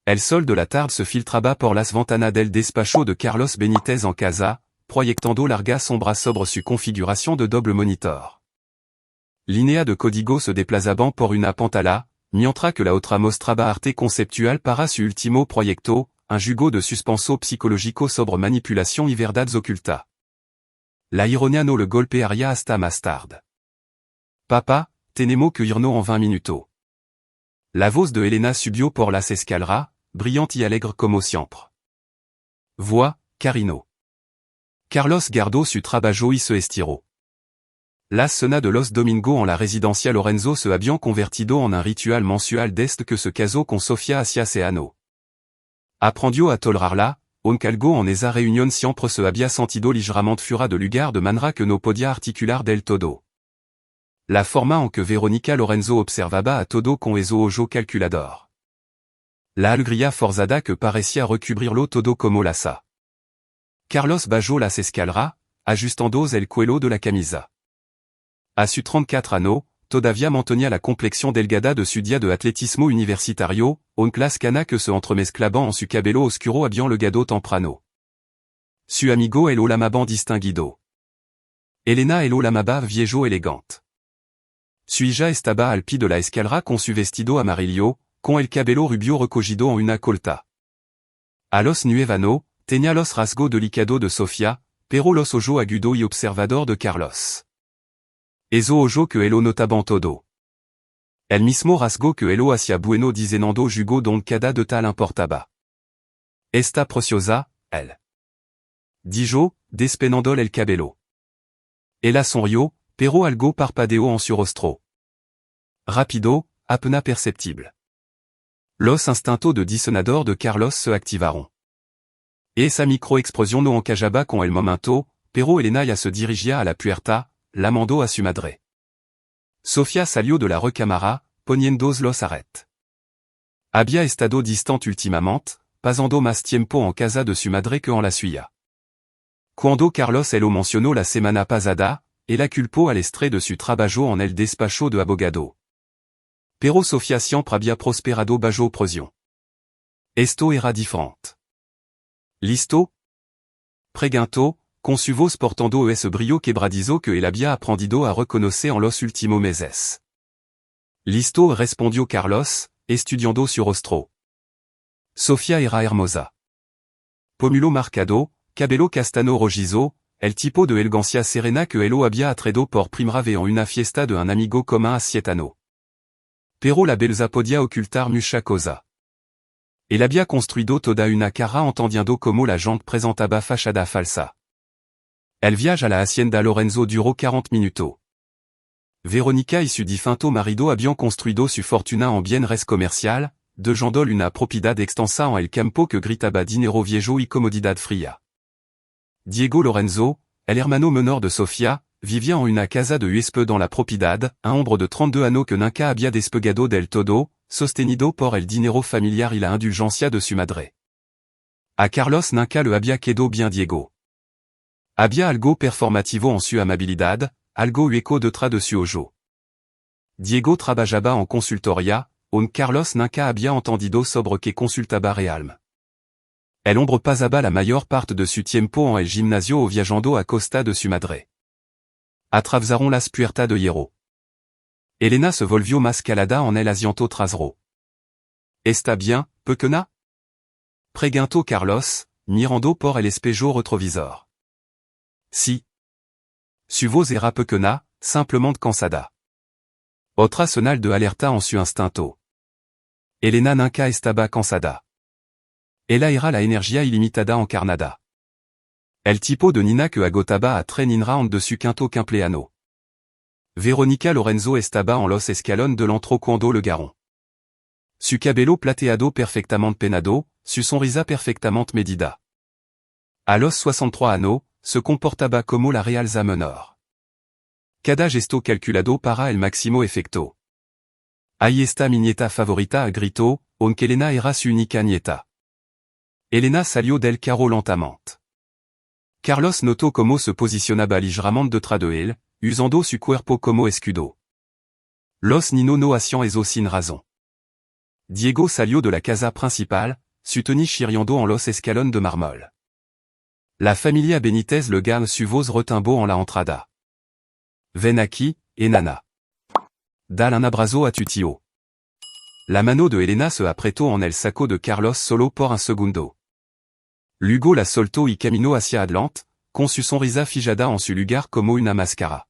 El sol de la tarde se filtraba por las ventanas del despacho de Carlos Benítez en casa, proyectando larga sombra sobre su configuration de doble monitor. L'INEA de código se desplazaban por una pantalla, mientras que la otra mostraba arte conceptual para su último proyecto, un jugo de suspenso psicológico sobre manipulación y verdades ocultas. La ironia no le golpearía hasta más tarde. Papa, tenemos que irnos en 20 minutos. La voz de Elena subió por las escaleras, brillante y alegre como siempre. Voix, Carino. Carlos guardó su trabajo y se estiró. La cena de los domingos en la residencia Lorenzo se habían convertido en un ritual mensual desde que se casó con Sofía hacia ese año. Aprendió a tolerarla, aunque algo en esa reunión siempre se había sentido ligeramente fuera de lugar de manera que no podía articular del todo. La forma en que Verónica Lorenzo observaba a todo con esos ojos calculador. La alegría forzada que parecía recubrirlo todo como lasa. Carlos bajó las escaleras, ajustando el cuello de la camisa. A sus 34 años, todavía mantenía la complexión delgada de su día de atletismo universitario, un clase cana que se entremezclaban en su cabello oscuro habían legado temprano. Su amigo el lamaban distinguido. Elena el lamaba viejo elegante. Su hija estaba al pie de la escalera con su vestido amarillo, con el cabello rubio recogido en una colta. A los 9 años, tenía los rasgos delicado de Sofía, pero los ojos agudos y observador de Carlos. Esos ojos que elo notaban todo. El mismo rasgo que elo hacía bueno diciendo jugo don cada detal importaba. Esta preciosa, el. Dijo, despeinando el cabello. Ella sonrió, pero algo parpadeó en su rostro. Rápido, apenas perceptible. Los instintos de disonador de Carlos se activaron. Esa microexplosión no encajaba con el momento, pero Elena ya se dirigía a la puerta, llamando a su madre. Sofía salió de la recámara, poniendo los arretes. Había estado distante últimamente, pasando más tiempo en casa de su madre que en la suya. Cuando Carlos lo mencionó la semana pasada, ella culpó al estrés de su trabajo en el despacho de abogado. Pero Sofía siempre había prosperado bajo presión. Esto era diferente. ¿Listo? Preguntó, con su voz portando ese brillo quebradizo que él había aprendido a reconocer en los últimos meses. Listo, respondió Carlos, estudiando su rostro. Sofía era hermosa. Pómulo marcado, cabello castaño rojizo, el tipo de elegancia serena que él había atraído por primera vez en una fiesta de un amigo común a 7 años. Pero la belleza podía ocultar mucha cosa. Él había construido toda una cara entendiendo como la gente presentaba fachada falsa. El viaje a la hacienda Lorenzo duró 40 minutos. Verónica y su difunto marido habían construido su fortuna en bienes comercial, dejando una propiedad extensa en el campo que gritaba dinero viejo y comodidad fría. Diego Lorenzo, el hermano menor de Sofía, vivía en una casa de huésped dans la propiedad, un hombre de 32 años que nunca había despegado del todo, sostenido por el dinero familiar y la indulgencia de su madre. A Carlos nunca le había quedado bien Diego. Había algo performativo en su amabilidad, algo hueco detrás de su ojo. Diego trabajaba en consultoría, aunque Carlos nunca había entendido sobre qué consultaba realmente. El hombre pasaba la mayor parte de su tiempo en el gimnasio o viajando a costa de su madre. Atravesaron las puertas de hierro. Elena se volvió más calada en el asiento trasero. ¿Está bien, pequeña? Preguntó Carlos, mirando por el espejo retrovisor. Sí. Su voz era pequeña, simplement cansada. Otra señal de alerta en su instinto. Elena nunca estaba cansada. Ella era la energía ilimitada encarnada. El tipo de nina que agotaba a treninra de su quinto cumpleaños. Verónica Lorenzo estaba en los escalones de l'entro cuando le garon. Su cabello plateado perfectamente peinado, su sonrisa perfectamente medida. A los 63 años, se comportaba como la realza menor. Cada gesto calculado para el máximo efecto. Ahí está mi nieta favorita, gritó, aunque Elena era su única nieta. Elena salió del carro lentamente. Carlos notó cómo se posicionaba ligeramente detrás de él, usando su cuerpo como escudo. Los niños no hacían eso sin razón. Diego Salio de la casa principale, Sutoni Chiriando en los escalones de Marmol. La familia Benítez le garde su voz retimbo en la entrada. Ven aquí, enana. Dale un abrazo a tu tío. La mano de Elena se apretó en el saco de Carlos solo por un segundo. Luego la soltó y caminó hacia adelante, con su sonrisa fijada en su lugar como una máscara.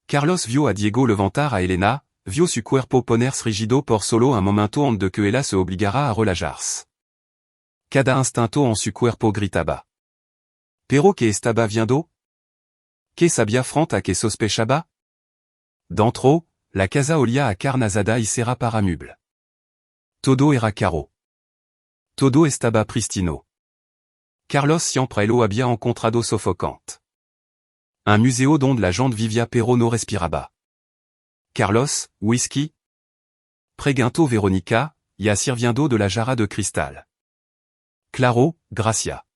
Carlos vio a Diego levantar a Elena, vio su cuerpo ponerse rígido por solo un momento en de que ella se obligara a relajarse. Cada instinto en su cuerpo gritaba. Pero que estaba viendo? Que sabía front a que sospechaba? Dentro, la casa olía a carne asada y cera para meuble. Todo era caro. Todo estaba pristino. Carlos siempre lo había encontrado sofocante. Un museo donde la gente vivia pero no respiraba. Carlos, whisky? Preguntó Verónica, ya sirviendo de la jarra de cristal. Claro, gracia.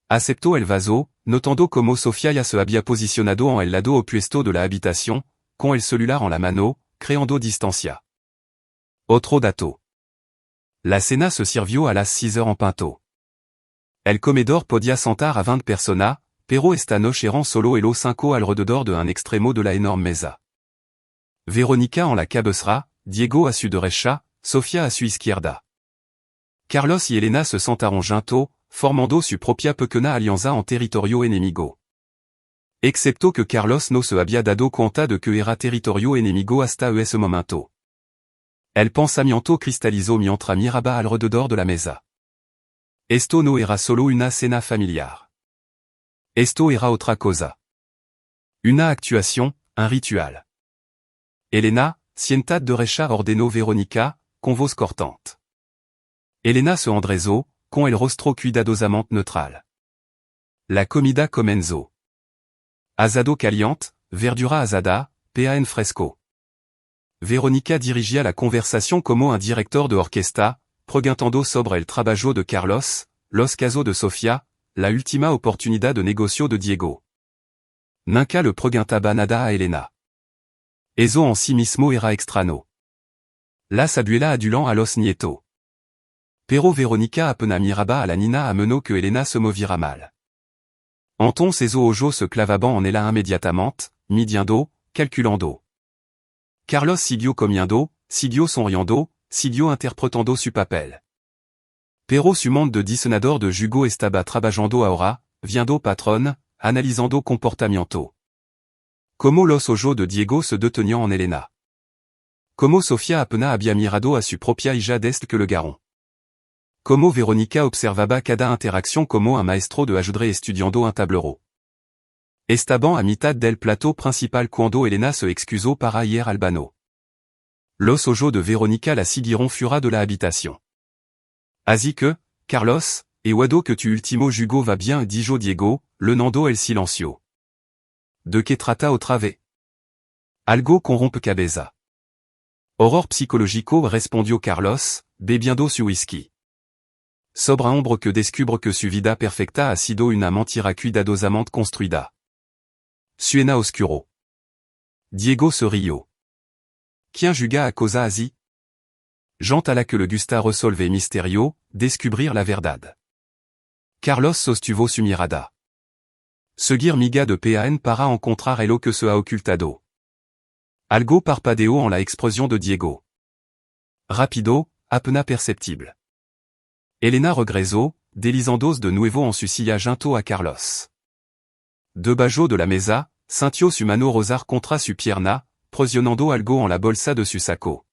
Aceptó el vaso, notando como Sofía ya se había posicionado en el lado opuesto de la habitación, con el celular en la mano, creando distancia. Otro dato. La cena se sirvió a las 6 heures en pinto. El comedor podía sentar a 20 personas, pero esta noche eran solo el 5 alrededor de un extremo de la enorme mesa. Verónica en la cabecera, Diego a su derecha, Sofía a su izquierda. Carlos y Elena se sentaron juntos, formando su propia pequeña alianza en territorio enemigo. Excepto que Carlos no se había dado cuenta de que era territorio enemigo hasta ese momento. El pensamiento cristalizó mientras miraba alrededor de la mesa. Esto no era solo una cena familiar. Esto era otra cosa. Una actuación, un ritual. Elena, siéntate derecha ordenó Verónica, con voz cortante. Elena se enderezó, con el rostro cuidadosamente neutral. La comida comenzó. Asado caliente, verdura asada, pea en fresco. Verónica dirigia la conversación como un director de orquesta, preguntando sobre el trabajo de Carlos, los casos de Sofía, la última oportunidad de negocio de Diego. Nunca le preguntaba nada a Elena. Eso en sí mismo era extraño. Las abuela adulant a los nietos. Pero Verónica apenas miraba a la nina a menos que Elena se moviera mal. Entonces ojos se clavaban en ella inmediatamente, midiendo, calculando. Carlos siguió comiendo, siguió sonriendo, siguió interpretando su papel. Pero su monde de diseñador de jugo estaba trabajando ahora, viendo patrón, analizando comportamiento. Como los ojos de Diego se detenían en Elena. Como Sofía apenas había mirado a su propia hija desde que le garon. Como Verónica observaba cada interacción como un maestro de ajedrez estudiando un tablero. Estaban a mitad del plato principal cuando Elena se excusó para ir al baño. Los ojos de Verónica la siguieron fuera de la habitación. Así que, Carlos, guado que tu último jugo va bien dijo Diego, llenando el silencio. ¿De qué trata otra vez? Algo con rompecabezas. Horror psicológico respondió Carlos, bebiendo su whisky. Sobre hombre que descubre que su vida perfecta ha sido una mentira cuidadosamente construida. Suena oscuro. Diego se rió. Quien juga a cosa así? Gente a la que le gusta resolver misterio, descubrir la verdad. Carlos sostuvo su mirada. Seguir miga de PAN para encontrar lo que se ha ocultado. Algo parpadeó en la expresión de Diego. Rapido, apenas perceptible. Elena regresó, deslizando de nuevo en su silla junto a Carlos. Debajo de la mesa, sintió su mano rozar contra su pierna, presionando algo en la bolsa de su saco.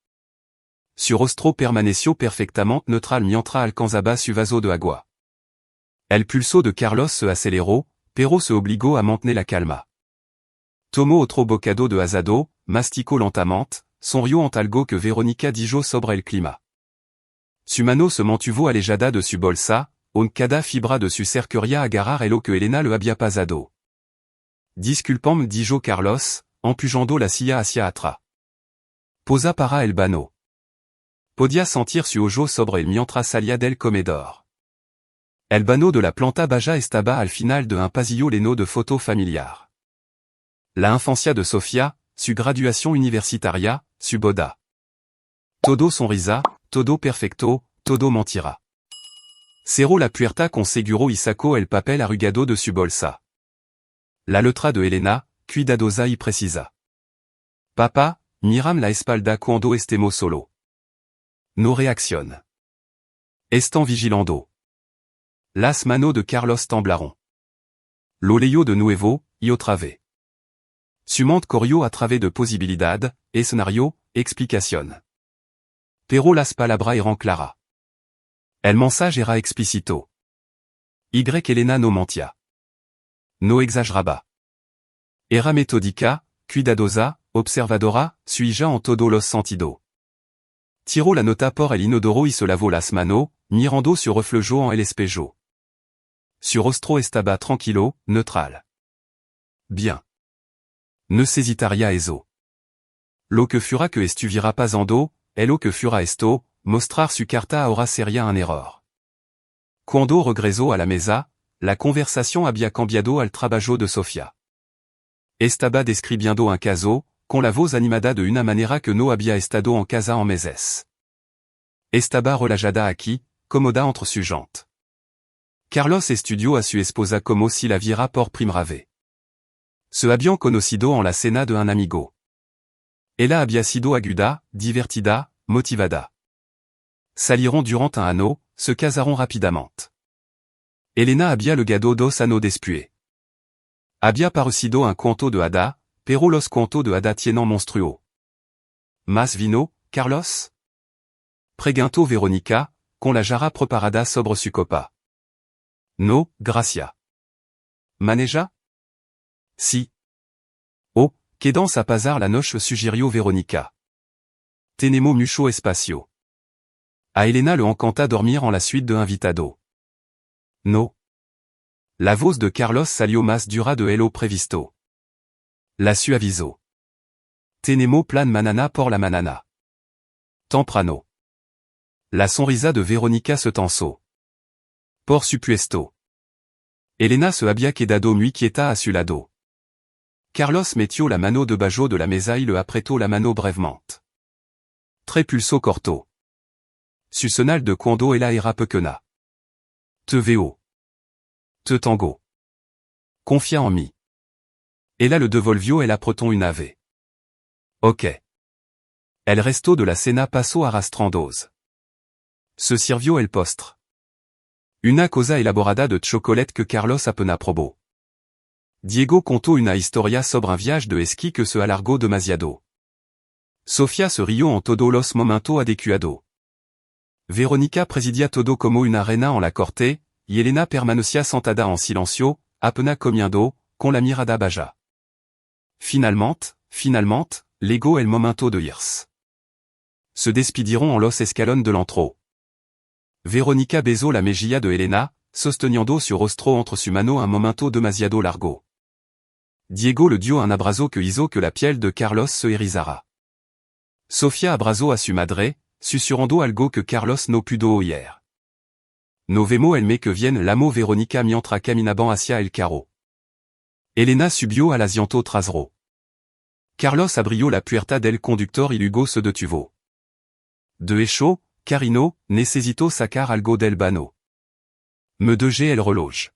Su rostro permaneció perfectamente neutral mientras alcanzaba su vaso de agua. El pulso de Carlos se aceleró, pero se obligó a mantener la calma. Tomó otro bocado de asado, masticó lentamente, sonrió ante algo que Verónica dijo sobre el clima. Su mano se mantuvo alejada de su bolsa, en cada fibra de su cerquería agarrar lo que Elena le había pasado. Disculpame dijo Carlos, empujando la silla hacia atrás. Posa para el baño. Podía sentir su ojo sobre el mientras salía del comedor. El baño de la planta baja estaba al final de un pasillo lleno de fotos familiar. La infancia de Sofía, su graduación universitaria, su boda. Todo sonrisa, todo perfecto, todo mentira. Cero la puerta con seguro y saco el papel arrugado de su bolsa. La letra de Elena, cuidadosa y precisa. Papa, miram la espalda cuando estemos solo. No reacción. Estan vigilando. Las manos de Carlos temblaron. Lo leyo de nuevo, y otra vez. Sumant corrió a través de posibilidad, escenario, explicación. Pero las palabras eran clara. El mensaje era explícito. Y Elena no mentia. No exageraba. Era metódica, cuidadosa, observadora, suija en todo los sentido. Tiró la nota por el inodoro y se lavó las manos, mirando su reflejo en el espejo. Su rostro estaba tranquilo, neutral. Bien. Ne s'hésitaria eso. Lo que fura que estuviera pasando, e lo que fura esto, mostrar su carta ahora sería un error. Cuando regresó a la mesa, la conversación había cambiado al trabajo de Sofía. Estaba describiendo un caso, con la voz animada de una manera que no había estado en casa en meses. Estaba relajada aquí, cómoda entre su gente. Carlos estudió a su esposa como si la viera por primera vez. Se habían conocido en la cena de un amigo. Ella había sido aguda, divertida, motivada. Salieron durant un ano, se casaron rapidamente. Elena había legado 2 anos después. Había parecido un cuento de hada, pero los cuentos de hada tienen monstruo. Más vino, Carlos? Preguntó Verónica, con la jarra preparada sobre su copa. No, gracias. Maneja? Si. Oh, quedamos a pasar la noche sugirió Verónica. Tenemos mucho espacio. A Elena le encanta dormir en la suite de invitado. No. La voz de Carlos salió más dura de lo previsto. La suavizó. Tenemos plan manana por la manana. Temprano. La sonrisa de Verónica se tensó. Por supuesto. Elena se había quedado muy quieta a su lado. Carlos metió la mano debajo de la mesa y le apretó la mano brevemente. Trepulsó corto. Su sonal de cuando ella era pequeña. Te veo. Te tengo. Confia en mí. Ella le devolvió el apretón una vez. Ok. El resto de la cena pasó arrastrandoz. Se sirvió el postre. Una cosa elaborada de chocolate que Carlos apenas probó. Diego contó una historia sobre un viaje de esquí que se alargó demasiado. Sofía se rió en todos los momentos adecuados. Verónica presidia todo como una reina en la corte, y Elena permanecía sentada en silencio, apenas comiendo, con la mirada baja. Finalmente, llegó el momento de irse. Se despidieron en los escalones de l'entró. Verónica besó la mejilla de Elena, sosteniendo su rostro entre su mano un momento demasiado largo. Diego le dio un abrazo que hizo que la piel de Carlos se erizara. Sofía abrazó a su madre, susurrando algo que Carlos no pudo oír. No vemos el mes que viene l'amo Verónica mientras caminaban hacia el carro. Elena subió al asiento trasero. Carlos abrió la puerta del conductor y luego se detuvo. De hecho, Carino, necesito sacar algo del baño. Me dejé el reloj.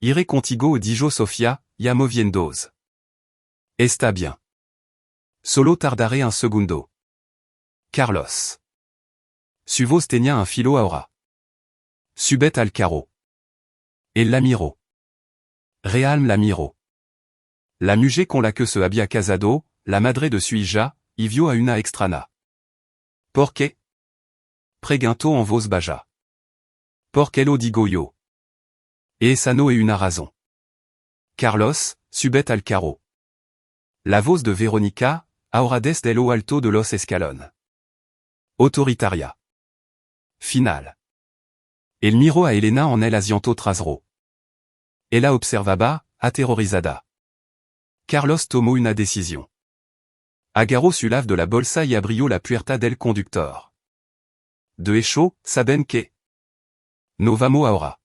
Iré contigo dijo Sofía, ya moviendoz. Está bien. Solo tardaré un segundo. Carlos. Su voz tenía un filo ahora. Subet al carro. El la miró. Realm la miró. La mujer con la que se había casado, la madre de su hija, y vio a una extrana. ¿Por qué? Preguntó en voz baja. Porque lo digo yo. Esa no es una razón. Carlos, subet al carro. La voz de Verónica, ahora desde lo alto de los escalones. Autoritaria. Final. El miró a Elena en el asiento trasero. Ella observaba, aterrorizada. Carlos tomó una decisión. Agarró su lave de la bolsa y abrió la puerta del conductor. De hecho, saben que. No vamos ahora.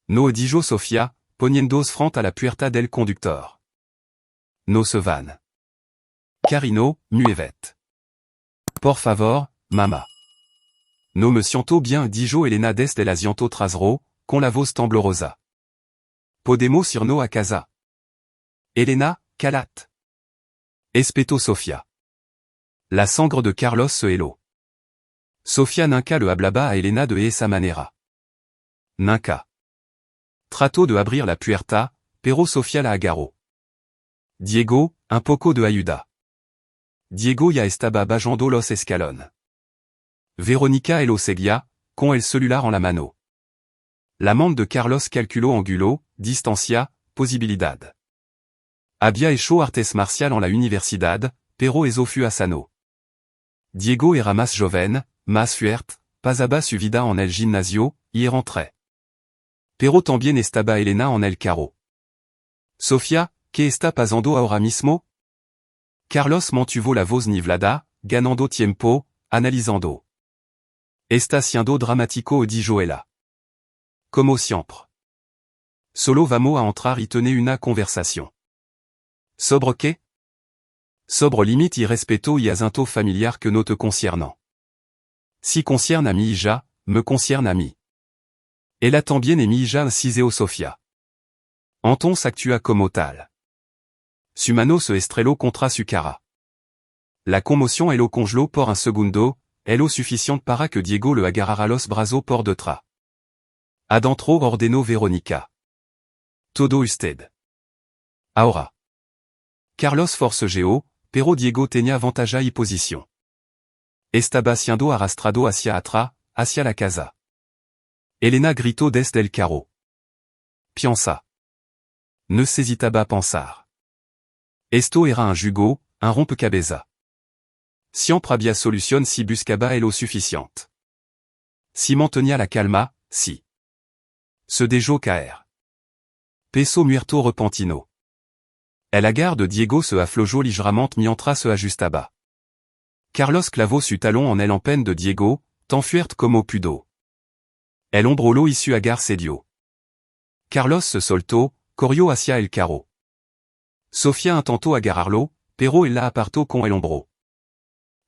No dijo Sofía, poniéndose frente a la puerta del conductor. No se van. Carino, muevet. Por favor, mamá. No me siento bien dijo Elena des del asiento trasero, con la voz temblorosa. Podemos irnos a casa. Elena, calat. Espetó Sofía. La sangre de Carlos se heló. Sofía nunca le hablaba a Elena de esa manera. Nunca. Trató de abrir la puerta, pero Sofía la agarró. Diego, un poco de ayuda. Diego ya estaba bajando los escalones. Verónica lo seguía, con el celular en la mano. La mente de Carlos calculó angulo, distancia, posibilidad. Había hecho artes marcial en la universidad, pero eso fue sano. Diego era más joven, más fuerte, pasaba su vida en el gimnasio, y rentré. Pero también estaba Elena en el carro. Sofía, ¿qué está pasando ahora mismo? Carlos mantuvo la voz nivelada, ganando tiempo, analizando. Está siendo dramático dijo ella. Como siempre. Solo vamos a entrar y tener una conversación. ¿Sobre qué? Sobre limite y respeto y asunto familiar que no te concernant. Si concierne a mi hija, me concierne a mí. Ella también es mi hija inciseo Sofía. Entonces actua como tal. Su mano se estrelló contra su cara. La conmoción lo congeló por un segundo, lo suficiente para que Diego le agarrara los brazos por detrás. Adentro ordenó Verónica. Todo usted. Ahora. Carlos forcejeó, pero Diego tenía ventaja y posición. Estaba siendo arrastrado hacia atrás, hacia la casa. Elena gritó desde el carro. Piensa. Necesitaba pensar. Esto era un jugo, un rompecabezas. Siempre había solución si buscaba lo suficiente. Si mantenía la calma, si. Se dejó caer. Peso muerto repentino. El agar de Diego se aflojó ligeramente mientras se ajustaba. Carlos clavó su talón en el empeine de Diego, tan fuerte como pudo. El hombro y su agar cedió. Carlos se soltó, corrió hacia el carro. Sofía intentó agarrarlo, pero él la apartó con el hombro.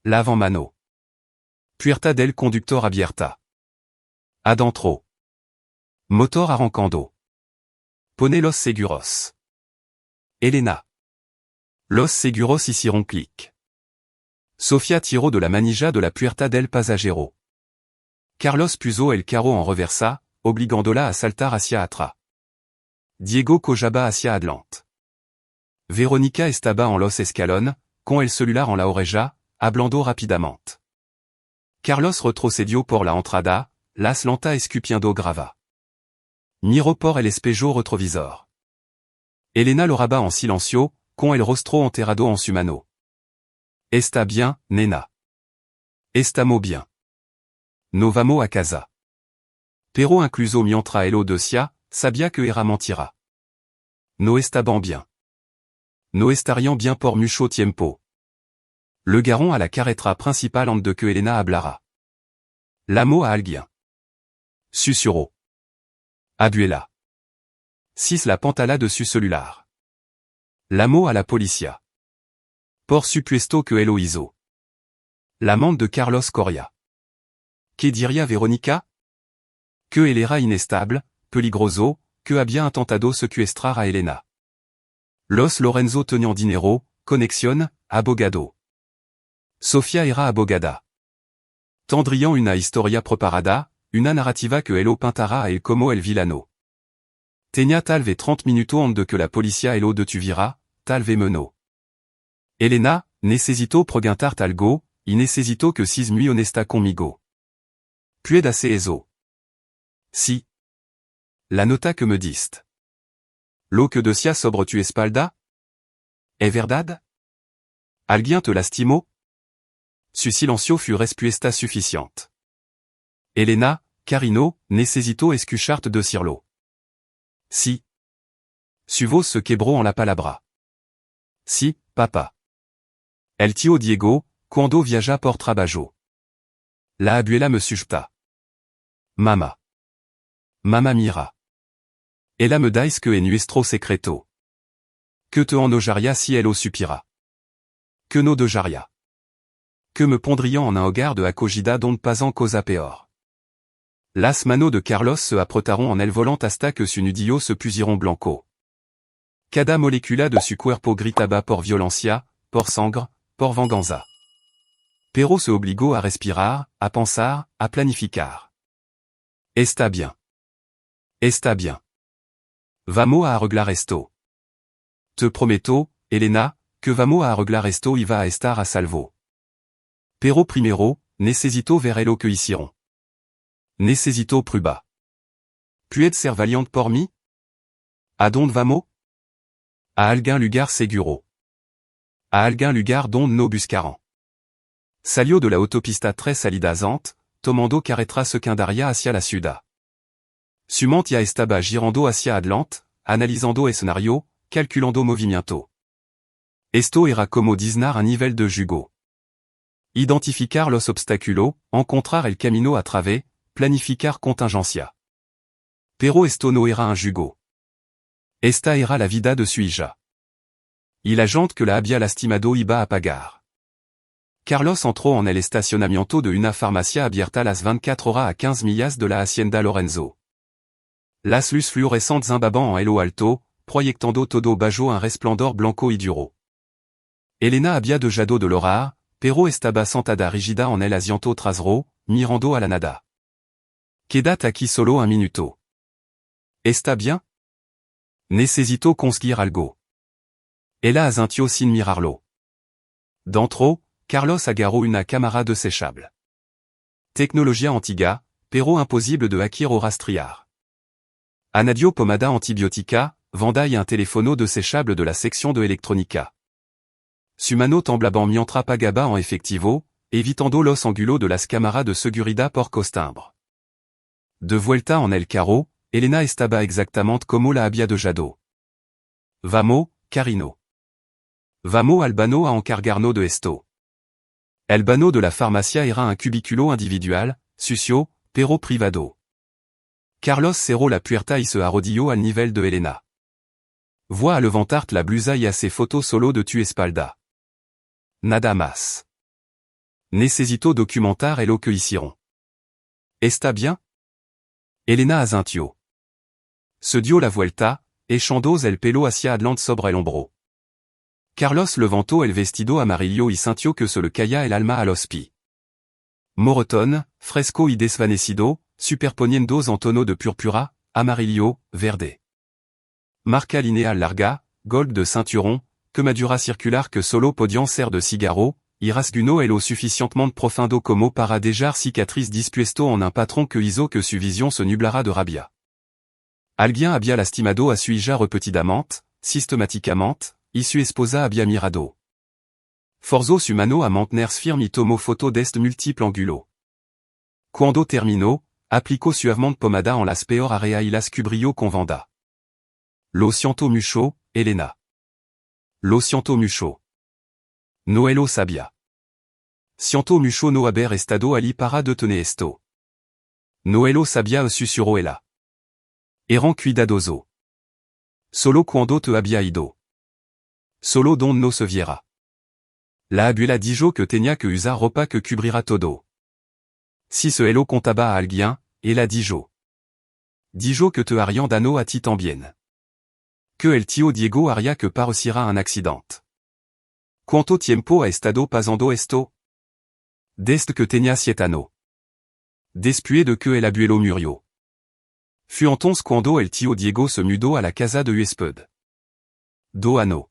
L'avant-mano. Puerta del conductor abierta. Adentro. Motor arrancando. Pone los seguros. Elena. Los seguros hicieron clic. Sofía tiró de la manilla de la puerta del pasajero. Carlos puso el carro en reversa, obligándola a saltar hacia atrás. Diego cojaba hacia adelante. Verónica estaba en los escalones, con el celular en la oreja, hablando rápidamente. Carlos retrocedió por la entrada, las lenta escupiendo grava. Miró por el espejo retrovisor. Elena lo raba en silencio, con el rostro enterrado en su mano. Está bien, nena. Estamos bien. No vamos a casa. Pero incluso mientras lo decía, sabía que era mentira. No estaban bien. No estarían bien por mucho tiempo. Le garon a la carretera principal antes de que Elena hablara. Llamó a alguien. Susurró. Abuela. Sis la pantalla de su celular. Llamó a la policía. Por supuesto que lo hizo. L'amante de Carlos Coria. ¿Qué diría Verónica? Que él era inestable, peligroso, que había intentado secuestrar a Elena. Los Lorenzo tenían dinero, conexión, abogado. Sofía era abogada. Tendrían una historia preparada, una narrativa que él pintara a él como el villano. Tenía tal vez 30 minutos antes de que la policía lo detuviera, tal vez menos. Elena, necesito preguntarte algo, y necesito que seas muy honesta conmigo. ¿Puedes hacer eso? Sí. La nota que me diste. Lo que decía sobre tu espalda? ¿Es verdad? ¿Alguien te lastimó? Su silencio fut respuesta suficiente. Elena, Carino, necesito escucharte decirlo. Sí. Su voz se quebró en la palabra. Sí, papa. El tío Diego, cuando viaja por trabajo. La abuela me sujeta. Mama. Mama mira. Ella me dice que es nuestro secreto. Que te enojaría si él lo supiera. Que no dejaría. Que me pondriant en un hogar de acogida dont pas en cosa peor. Las mano de Carlos se aprotaron en el volant hasta que su nudillo se pusieron blanco. Cada molécula de su cuerpo gritaba por violencia, por sangre, por venganza. Pero se obligó a respirar, a pensar, a planificar. Está bien. Está bien. Vamos a arreglar esto. Te prometo, Elena, que vamos a arreglar esto y va a estar a salvo. Pero primero, necesito ver lo que hicieron. Necesito prueba. Puede ser valiente por mí? ¿A dónde vamos? A algún lugar seguro. A algún lugar donde no buscaran. Salió de la autopista tres salidas ant, tomando carretera secundaria hacia la ciudad. Sumant ya estaba girando hacia adelante, analizando escenario, calculando movimiento. Esto era como diznar un nivel de jugo. Identificar los obstáculos, encontrar el camino a través, planificar contingencia. Pero esto no era un jugo. Esta era la vida de su hija. Y la gente que la había lastimado iba a pagar. Carlos entró en el estacionamiento de una farmacia abierta las 24 horas a 15 millas de la hacienda Lorenzo. Las luces fluorescentes imbaban en lo alto, proyectando todo bajo un resplandor blanco y duro. Elena había dejado de l'orar, pero estaba sentada rígida en el asiento trasero, mirando a la nada. Quédate aquí solo un minuto. ¿Está bien? Necesito conseguir algo. Ella asintió sin mirarlo. Dentro, Carlos agarró una cámara desechable. Tecnología antigua, pero imposible de hacker o rastrear. Anadio pomada antibiotica, venda y un teléfono desechable de la section de electrónica. Su mano temblaba mientras pagaba en efectivo, evitando los ángulos de las cámaras de seguridad por costumbre. De vuelta en el carro, Elena estaba exactamente como la había dejado. Vamos, Carino. Vamos Albano a encargarnos de esto. El baño de la farmacia era un cubículo individual, sucio, pero privado. Carlos cerró la puerta y se arrodilló al nivel de Elena. Voit a levantarte la blusa y hace foto solo de tu espalda. Nada más. Necesito documentar lo que hicieron. ¿Está bien? Elena asintió. Se dio la vuelta, echando el pelo hacia adelante sobre el hombro. Carlos levantó el vestido amarillo y sintió que se le caía el alma a los pies. Moretón, fresco y desvanecido, superponiéndose en tono de púrpura, amarillo, verde. Marca lineal larga, gold de cinturon, quemadura circular que solo podían ser de cigarro, y rasguno lo suficientemente profundo como para dejar cicatriz dispuesto en un patron que hizo que su visión se nublara de rabia. Alguien había lastimado a su hija repetidamente, systématiquement, y su esposa había mirado. Forzó su mano a mantenerse firme y tomó foto d'este multiple ángulo. Cuando terminó, aplicó suavemente pomada en las peor área y las cubrió con venda. Lo siento mucho, Elena. Lo siento mucho. No lo sabía. Siento mucho no haber estado allí para detener esto. No lo sabía susurró ella. Eran cuidadoso. Solo cuando te había ido. Solo donde no se viera. La abuela dijo que tenía que usar ropa que cubrira todo. Si se lo contaba a alguien, ella dijo. Dijo que te harían daño a ti también. Que el tío Diego haría que pareciera un accidente. ¿Cuánto tiempo ha estado pasando esto? Desde que tenía 7 años. Después de que el abuelo murió. Fut entonces cuando el tío Diego se mudó a la casa de huésped. 2 años.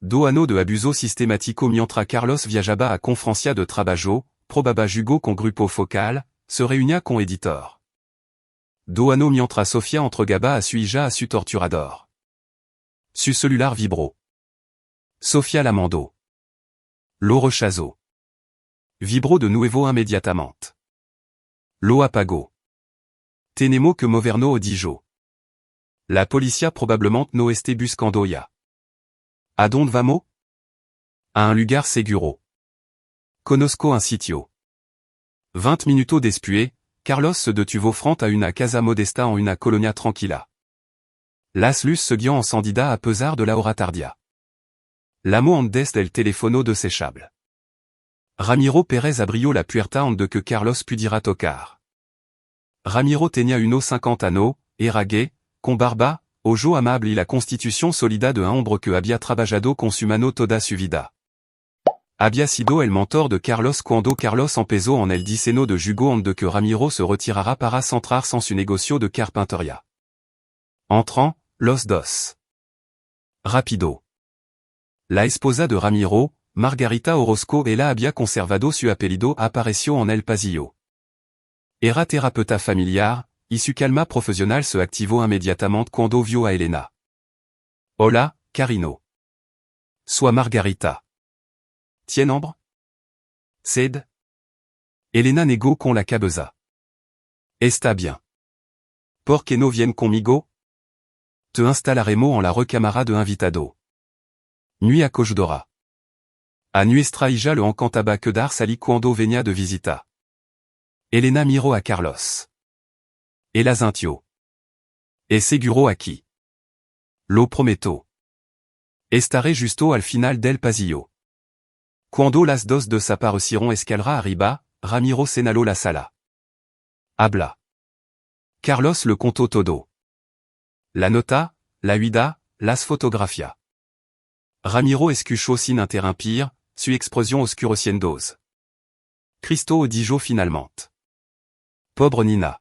2 años de abuso sistemático mientras Carlos viajaba a conferencia de trabajo, probaba jugo con grupo focal, se reunía con editor. 2 años mientras Sofía entregaba a su hija a su torturador. Su celular vibró. Sofía la mandó. Lo rechazó. Vibró de nuevo inmediatamente. Lo apagó. Tenemos que movernos dijo. La policía probablemente no esté buscando ya. ¿A dónde vamos? A un lugar seguro. Conozco un sitio. 20 minutos después, Carlos se detuvo frente a una casa modesta en una colonia tranquila. Las luces seguían encendidas a pesar de la hora tardía. L'amo antes del teléfono desechable. Ramiro Pérez abrió la puerta onde que Carlos pudiera tocar. Ramiro tenía 1,50 años, era gay, con barba, ojo amable y la constitución sólida de un hombre que había trabajado con su mano toda su vida. Había sido el mentor de Carlos cuando Carlos empezó en el diseño de jugo onde que Ramiro se retirara para centrar sans su negocio de carpintería. Entrant, los dos. Rápido. La esposa de Ramiro, Margarita Orozco ella había conservado su apellido apareció en el pasillo. Era terapeuta familiar, y su calma profesional se activó inmediatamente cuando vio a Elena. Hola, Carino. Sois Margarita. Tien nombre? Ced? Elena negó con la cabeza. Está bien. ¿Por qué no vienen conmigo? Te instalaremos en la recámara de invitado. Nuit a Cojodora. A nuestra hija le encantaba quedar salí cuando venía de visita. Elena miró a Carlos. El asintió. Es seguro aquí. Lo prometo. Estaré justo al final del pasillo. Cuando las dos desaparecieron escalera arriba, Ramiro señaló la sala. Habla. Carlos le contó todo. La nota, la vida, las fotografía. Ramiro escuchó sin interrumpir, su expression oscureciéndose. Cristo dijo finalmente. Pobre Nina.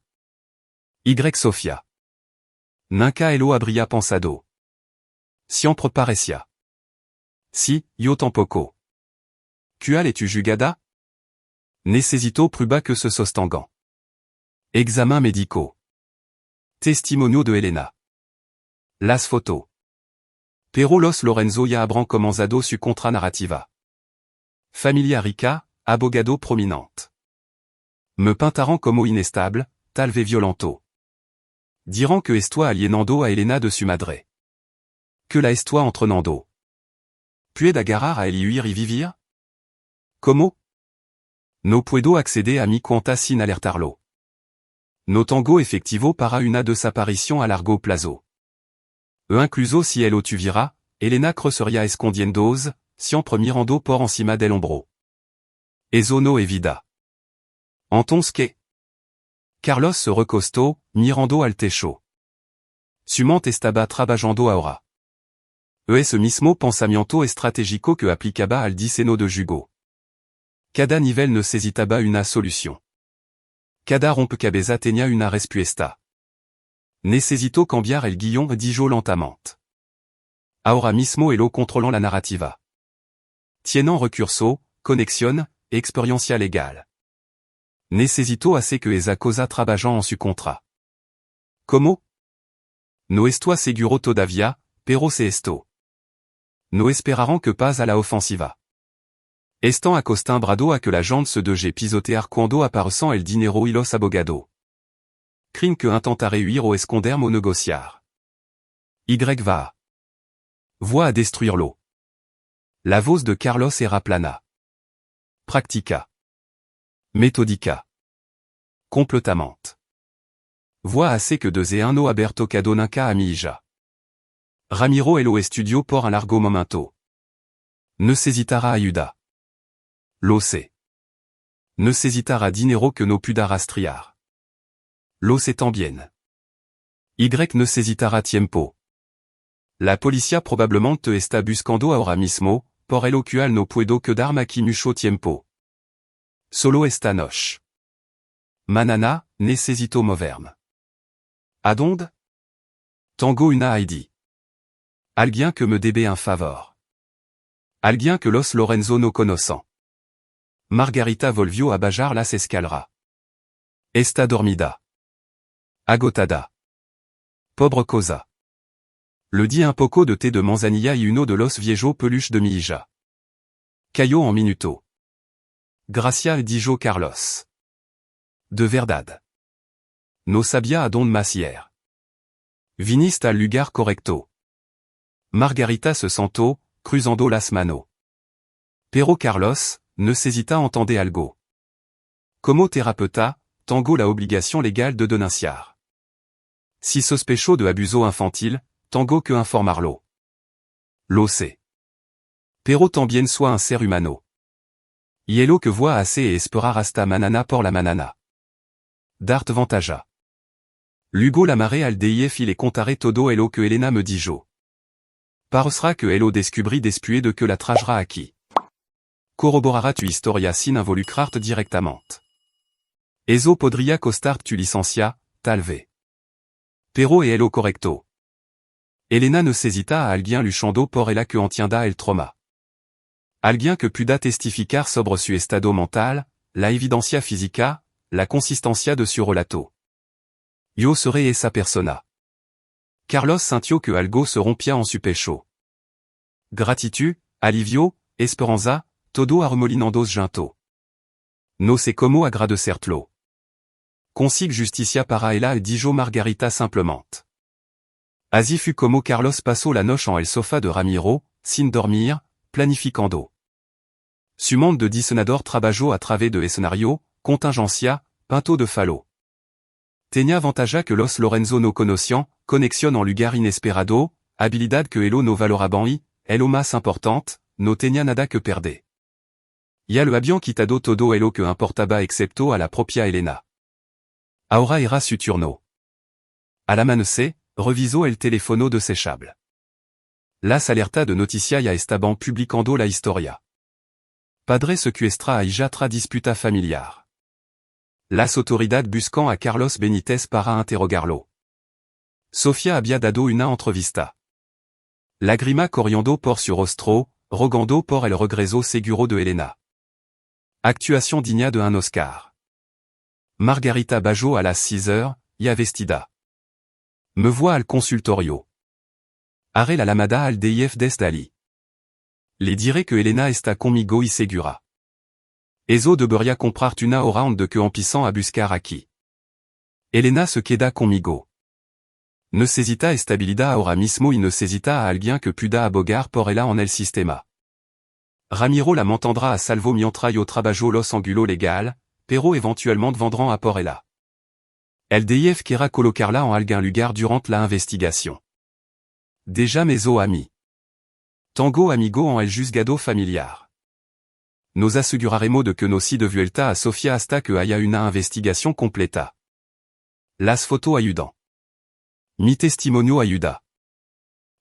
Y Sofia. Nunca elo habría pensado. Siempre parecía. Si, yo tampoco. ¿Cuál es tu jugada? Necesito prueba que se sostengan. Examen médicaux. Testimonio de Elena. Las fotos. Pero los Lorenzo ya habran comenzado su contra narrativa. Familia rica, abogado prominente. Me pintaran como inestable, tal vez violento. Dirán que estoy alienando a Elena de su madre. Que la estoy entrenando. Puedo agarrar a Eliuir y vivir? ¿Cómo? No puedo acceder a mi cuenta sin alertarlo. No tengo efectivo para una desaparición a largo plazo. Incluso si lo tuviera, Elena crecería escondiéndose, siempre mirando por encima del hombro. Eso no es vida. Entonces ¿qué? Carlos se recostó, mirando al techo. Su mente estaba trabajando ahora. Ese mismo pensamiento estratégico que aplicaba al diseño de jugo. Cada nivel necesitaba una solución. Cada rompecabezas tenía una respuesta. Necesito cambiar el guion, dijo lentamente. Ahora mismo elo controlant la narrativa. Tienen recurso, conexión, experiencia legal. Necesito hacer que esa cosa trabajan en su contra. ¿Cómo? No estoy seguro todavía, pero sé esto. No esperaran que pase a la ofensiva. Están acostumbrado a que la gente se deje pisotear cuando aparecen el dinero y los abogados. Creen que intentaré huir o esconderme o negociar. Y va. Voy a destruirlo. La voz de Carlos era plana. Practica. Méthodica. Completamente. Voy a hacer que desde un no haber tocado nunca a mi hija. Ramiro elo estudió por un largo momento. Necesitará ayuda. Lo sé. Necesitará dinero que no pueda rastrear. Lo sé también. Y necesitará tiempo. La policía probablemente está buscando ahora mismo, por el cual no puedo quedarme aquí mucho tiempo. Solo esta noche. Manana, necesito moverme. ¿A dónde? Tengo una ID. Alguien que me debe un favor. Alguien que los Lorenzo no conocen. Margarita volvió a bajar las escaleras. Está dormida. Agotada. Pobre cosa. Le di un poco de té de manzanilla y uno de los viejos peluches de mi hija. Cayó en minuto. Gracias dijo Carlos. De verdad. No sabía a dónde más ir. Viniste al lugar correcto. Margarita se sentó, cruzando las manos. Pero Carlos, necesita entender algo. Como terapeuta, tengo la obligación legal de denunciar. Si sospecho de abuso infantil, tengo que informarlo. Lo sé. Pero también soy un ser humano. Yelo que voit assez et espera rasta manana por la manana. Dart vantaja. Lugo la marée al deif il est contare todo elo que Elena me dijo. Parosra que elo descubri despué de que la trajera aquí. Corroborara tu historia sin involucrart directament. Eso podria costart tu licencia, talve. Pero et elo correcto. Elena ne s'hésita à alguien luchando por ella que entienda el trauma. Alguien que puda testificar sobre su estado mental, la evidencia física, la consistencia de su relato. Yo serait esa persona. Carlos sintió que algo se rompia en su pecho. Gratitud, alivio, esperanza, todo armolinandos junto. No sé como agradecerlo. Consigue justicia para ella et dijo Margarita simplement. Así fut como Carlos passó la noche en el sofá de Ramiro, sin dormir, planificando. Su monde de diseñador trabajó a través de escenario, contingencia, pinto de falo. Tenía ventaja que los Lorenzo no conocian, conexión en lugar inesperado, habilidad que elo no valoraban y, elo más importante, no tenía nada que perder. Ya lo habían quitado todo elo que importaba excepto a la propia Elena. Ahora era su turno. Al amanecer, revisó el teléfono desechable. Las alerta de noticia ya estaban publicando la historia. Padre secuestra a hija tra disputa familiar. Las autoridad buscan a Carlos Benítez para interrogarlo. Sofía había dado una entrevista. Lágrima corriendo por su rostro, rogando por el regreso seguro de Elena. Actuación digna de un Oscar. Margarita Bajo a las 6 heures, ya vestida. Me voit al consultorio. Haré la lamada al deif desde allí. Le diré que Elena está conmigo y segura. Eso debería comprar una hora de que empiezan a buscar aquí. Elena se queda conmigo. Necesita estabilidad ahora mismo y necesita a alguien que pueda abogar por ella en el sistema. Ramiro la mantendrá a salvo mientras yo trabajo los angulos legal, pero eventuellement vendrán a por ella. El DIF quiera colocarla en algún lugar durant la investigación. Déjà meso ami. Tango amigo en el juzgado familiar. Nos aseguraremos de que no si de vuelta a Sofía hasta que haya una investigación completa. Las fotos ayudan. Mi testimonio ayuda.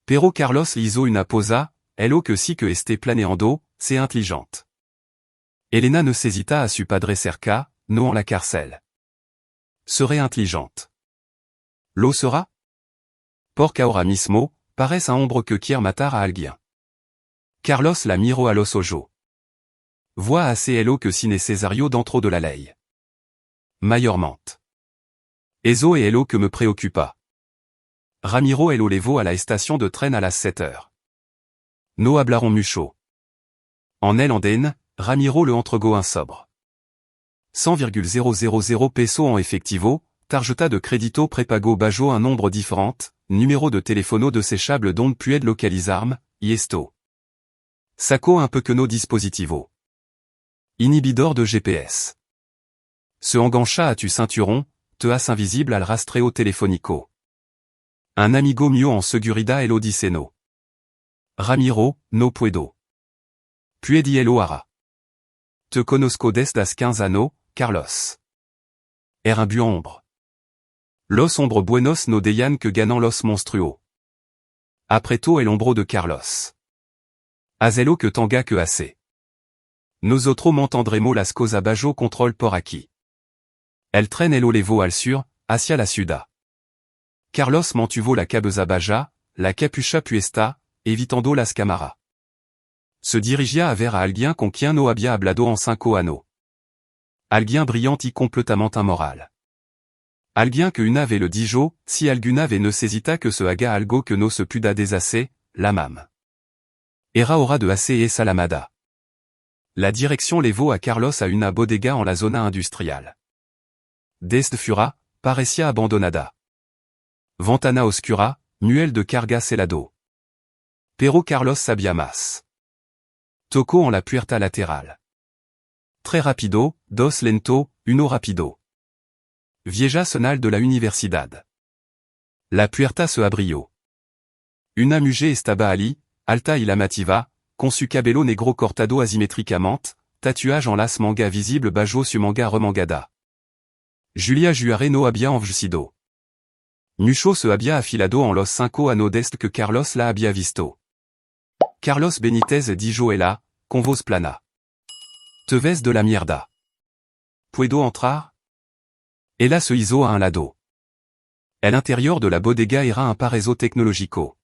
Pero Carlos hizo una posa, elo que sí que esté planeando, c'est intelligente. Elena necesita a su padre cerca, no en la cárcel. Serait intelligente. Lo sera? Porque ahora mismo, parece un hombre que quiere matar a alguien. Carlos la miró a los ojos. Voit assez elo que si necesario dentro de la ley. Mayormente. Eso es elo que me preocupa. Ramiro elo levo a la estación de tren a las 7 heures. No hablaron mucho. En el andén, Ramiro le entregó un sobre. 100,000 pesos en efectivo, tarjeta de crédito prepago Bajo un nombre différent, numéro de teléfono desechable donde puede localizarme, y esto. Sacó un pequeño dispositivo. Inhibidor de GPS. Se engancha a tu ceinturon, te hace invisible al rastreo telefónico. Un amigo mío en seguridad el odiceno. Ramiro, no puedo. Puedi el hará. Te conozco desde hace 15 años, Carlos. Era un buen hombre. Los hombres buenos no dejan que ganan los monstruos. Apretó el hombro de Carlos. Hazelo que tanga que hace. Nosotros mantendremos las cosas bajo control por aquí. El tren el olevo al sur, hacia la ciudad. Carlos mantuvo la cabeza baja, la capucha puesta, evitando las cámaras. Se dirigia a ver a alguien con quien no había hablado en 5 años. Alguien brillante y completamente immoral. Alguien que una vez le dijo, si alguna vez necesita que se haga algo que no se pueda deshacer, la mam. Era hora de hacer esa lamada. La dirección levó a Carlos a una bodega en la zona industrial. Desde fura, parecía abandonada. Ventana oscura, muelle de carga celado. Pero Carlos sabía más. Tocó en la puerta lateral. Très rapido, dos lento, uno rapido. Vieja sonal de la universidad. La puerta se abrió. Una mujer estaba allí, alta y llamativa, con su cabello negro cortado asimétricamente, tatuage en las manga visible bajo su manga remangada. Julia Juare no había envejecido. Mucho se había afilado en los 5 años desde que Carlos la había visto. Carlos Benítez dijo ella, con voz plana. Te ves de la mierda. ¿Puedo entrar? Ella se hizo a un lado. El interior de la bodega era un paraíso tecnológico.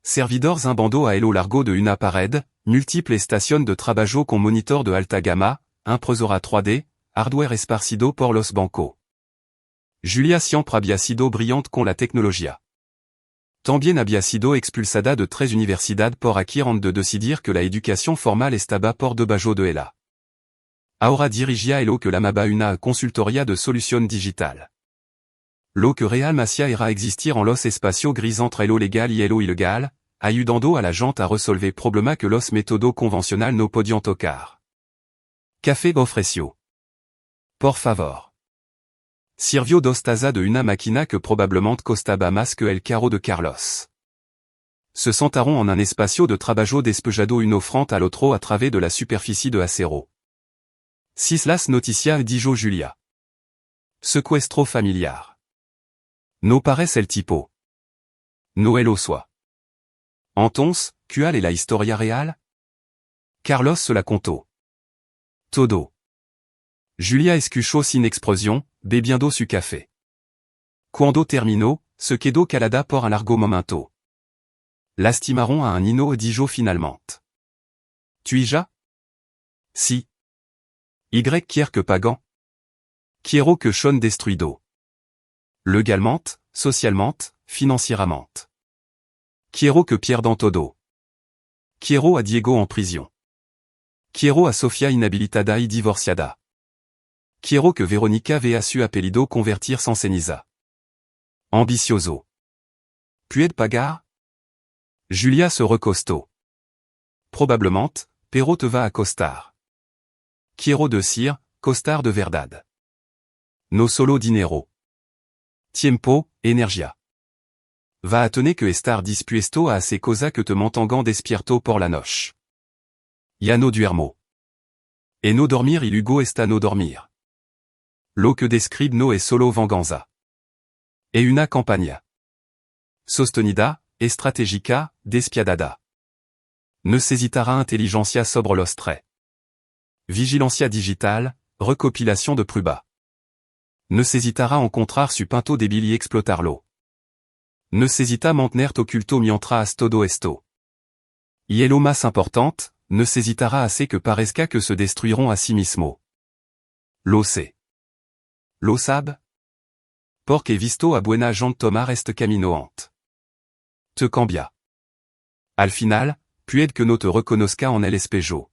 Servidors un bando a lo largo de una pared, múltiples estaciones de trabajo con monitor de alta gama, impresora 3D, hardware esparcido por los bancos. Julia siempre había sido brillante con la tecnología. También había sido expulsada de 3 universidades por acquirant de decidir que la educación formal estaba por debajo de ella. Ahora dirigia lo que llamaba una consultoría de solución digital. Lo que realmente era existir en los espacios gris entre lo legal y lo ilegal, ayudando a la gente a resolver problemas que los métodos convencionales no podían tocar. Café ofreció. Por favor. Sirvió 2 tazas de una máquina que probablemente costaba más que el carro de Carlos. Se sentaron en un espacio de trabajo despejado uno frente al otro a través de la superficie de acero. Las noticias dijo Julia. Secuestro familiar. No parece el tipo. No lo soit. Entonces, ¿cuál es la historia real? Carlos se la contó. Todo. Julia escuchó sin expresión, bebiendo su café. Cuando terminó, se quedó calada por un largo momento. Lastimaron a un hino dijo finalmente. Tu y ya? Si. Y quiere que pagan. Quiero que son destruido. Legalmente, socialmente, financieramente. Quiero que pierdan todo. Quiero a Diego en prisión. Quiero a Sofía inhabilitada y divorciada. Quiero que Verónica vea su apellido convertirse en ceniza. Ambicioso. ¿Puede pagar? Julia se recostó. Probablemente, pero te va a costar. Quiero decir, costar de verdad. No solo dinero. Tiempo, energía. Va a tener que estar dispuesto a hacer cosas que te mantengan despierto por la noche. Ya no duermo. E no dormir y luego está no dormir. Lo que describe no es solo venganza. E una campaña. Sostenida, estratégica, despiadada. Necesitará inteligencia sobre los tres. Vigilancia digital, recopilación de pruebas. Necesitará encontrar su punto débil y explotarlo. Necesita mantener oculto mientras todo esto. Y lo más importante, necesitará hacer que parezca que se destruirán a sí mismo. Lo sé. Lo sabe? Porque visto a buena gente tomar este camino ant. Te cambia. Al final, puede que no te reconozca en el espejo.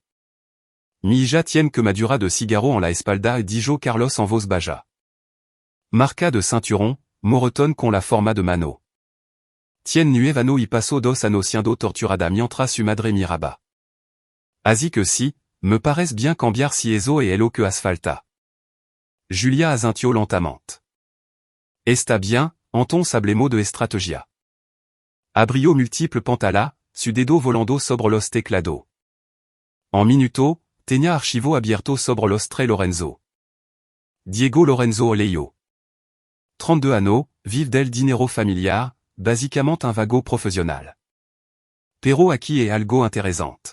Mi hija tiene que madura de cigarro en la espalda dijo Carlos en voz baja. Marca de cinturón, moretón con la forma de mano. Tiene nuevano y paso 2 años siendo torturada mientras su madre miraba. Así que sí, me parece bien cambiar si eso es lo que asfalta. Julia asintió lentamente. Está bien, entonces hablemos de estrategia. Abrió múltiples pantalas, su dedo volando sobre los teclados. En minuto, tenía archivo abierto sobre los 3 Lorenzo. Diego Lorenzo Oleyo. 32 años, vive del dinero familiar, básicamente un vago profesional. Pero aquí es algo interesante.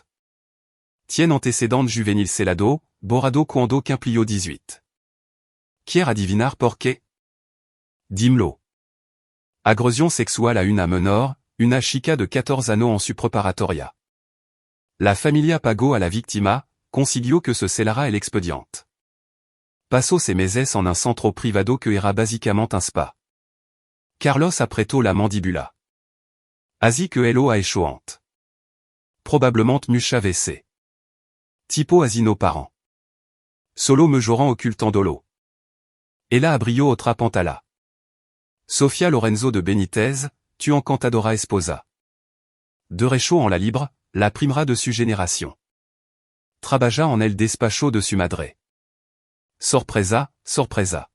Tiene antecedentes juvenil celado, borrado cuando cumplió 18. ¿Quiere adivinar por qué? Dímelo. Agresión sexual a una menor, una chica de 14 años en su preparatoria. La familia pagó a la víctima, consiguió que se celara el expediente. Pasó 6 meses en un centro privado que era básicamente un spa. Carlos apretó la mandíbula. Así que elo a échouante. Probablemente mucha veces. Tipo asino parent. Solo mejorant ocultandolo. Ella abrió otra pantalla. Sofía Lorenzo de Benítez, tu encantadora esposa. Derecho en la libre, la primera de su generación. Trabaja en el despacho de su madre. Sorpresa, sorpresa.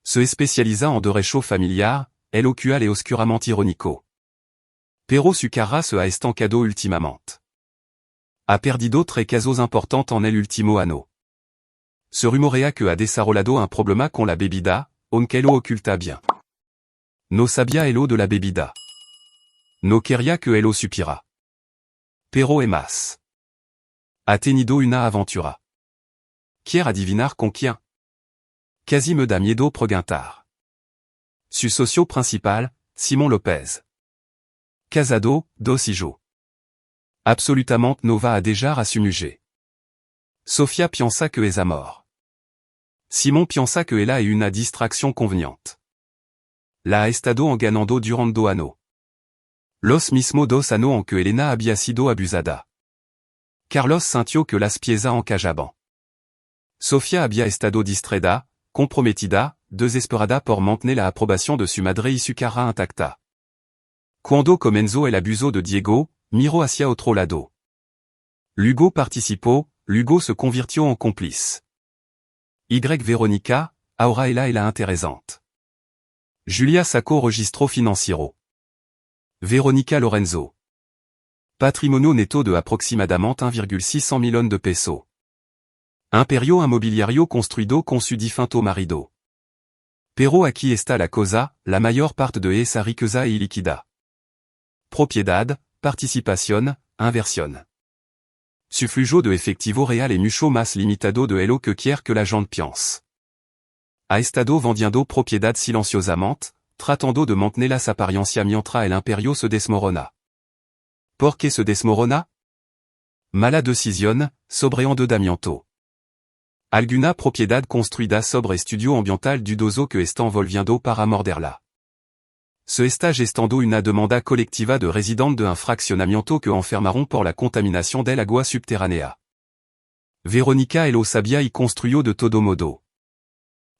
Se especializa en derecho familiar, el ocual et oscuramente irónico. Pero su cara se ha estancado últimamente. A perdido tres casos importantes en el último ano. Se rumorea que ha desarrollado un problema con la bebida, aunque lo oculta bien. No sabía elo de la bebida. No quería que elo supiera. Pero es más. Ha tenido una aventura. Quiere adivinar con quién? Casi me da miedo preguntar. Su socio principal, Simón López. Casado, 2 hijos. Absolutamente no va a dejar a su mujer. Sofía piensa que es amor. Simón piensa que ella es una distracción conveniente. La ha estado enganando durante 2 años. Los mismos 2 años en que Elena había sido abusada. Carlos sintió que las pieza en cajaban. Sofía había estado distraída, comprometida, desesperada por mantener la aprobación de su madre y su cara intacta. Cuando comenzó el abuso de Diego, miró hacia otro lado. Luego participó, luego se convirtió en cómplice. Verónica, ahora ella es la interesante. Julia sacó registro financiero. Verónica Lorenzo. Patrimonio neto de aproximadamente 1,600 millones de pesos. Imperio inmobiliario construido con su difunto marido. Pero aquí está la cosa, la mayor parte de esa riqueza es ilíquida. Propiedad, participación, inversión. Su flujo de efectivo real es mucho más limitado de lo que quiere que la gente piense. Ha estado vendiendo propiedad silenciosamente, tratando de mantener las apariencias mientras el imperio se desmorona. ¿Por qué se desmorona? Mala decisión, sobreando damiento. Alguna propiedad construida sobre estudio ambiental dudoso que están volviendo para morderla. Se está gestando una demanda colectiva de residentes de un fraccionamiento que enfermaron por la contaminación del agua subterránea. Verónica lo sabía y construyó de todo modo.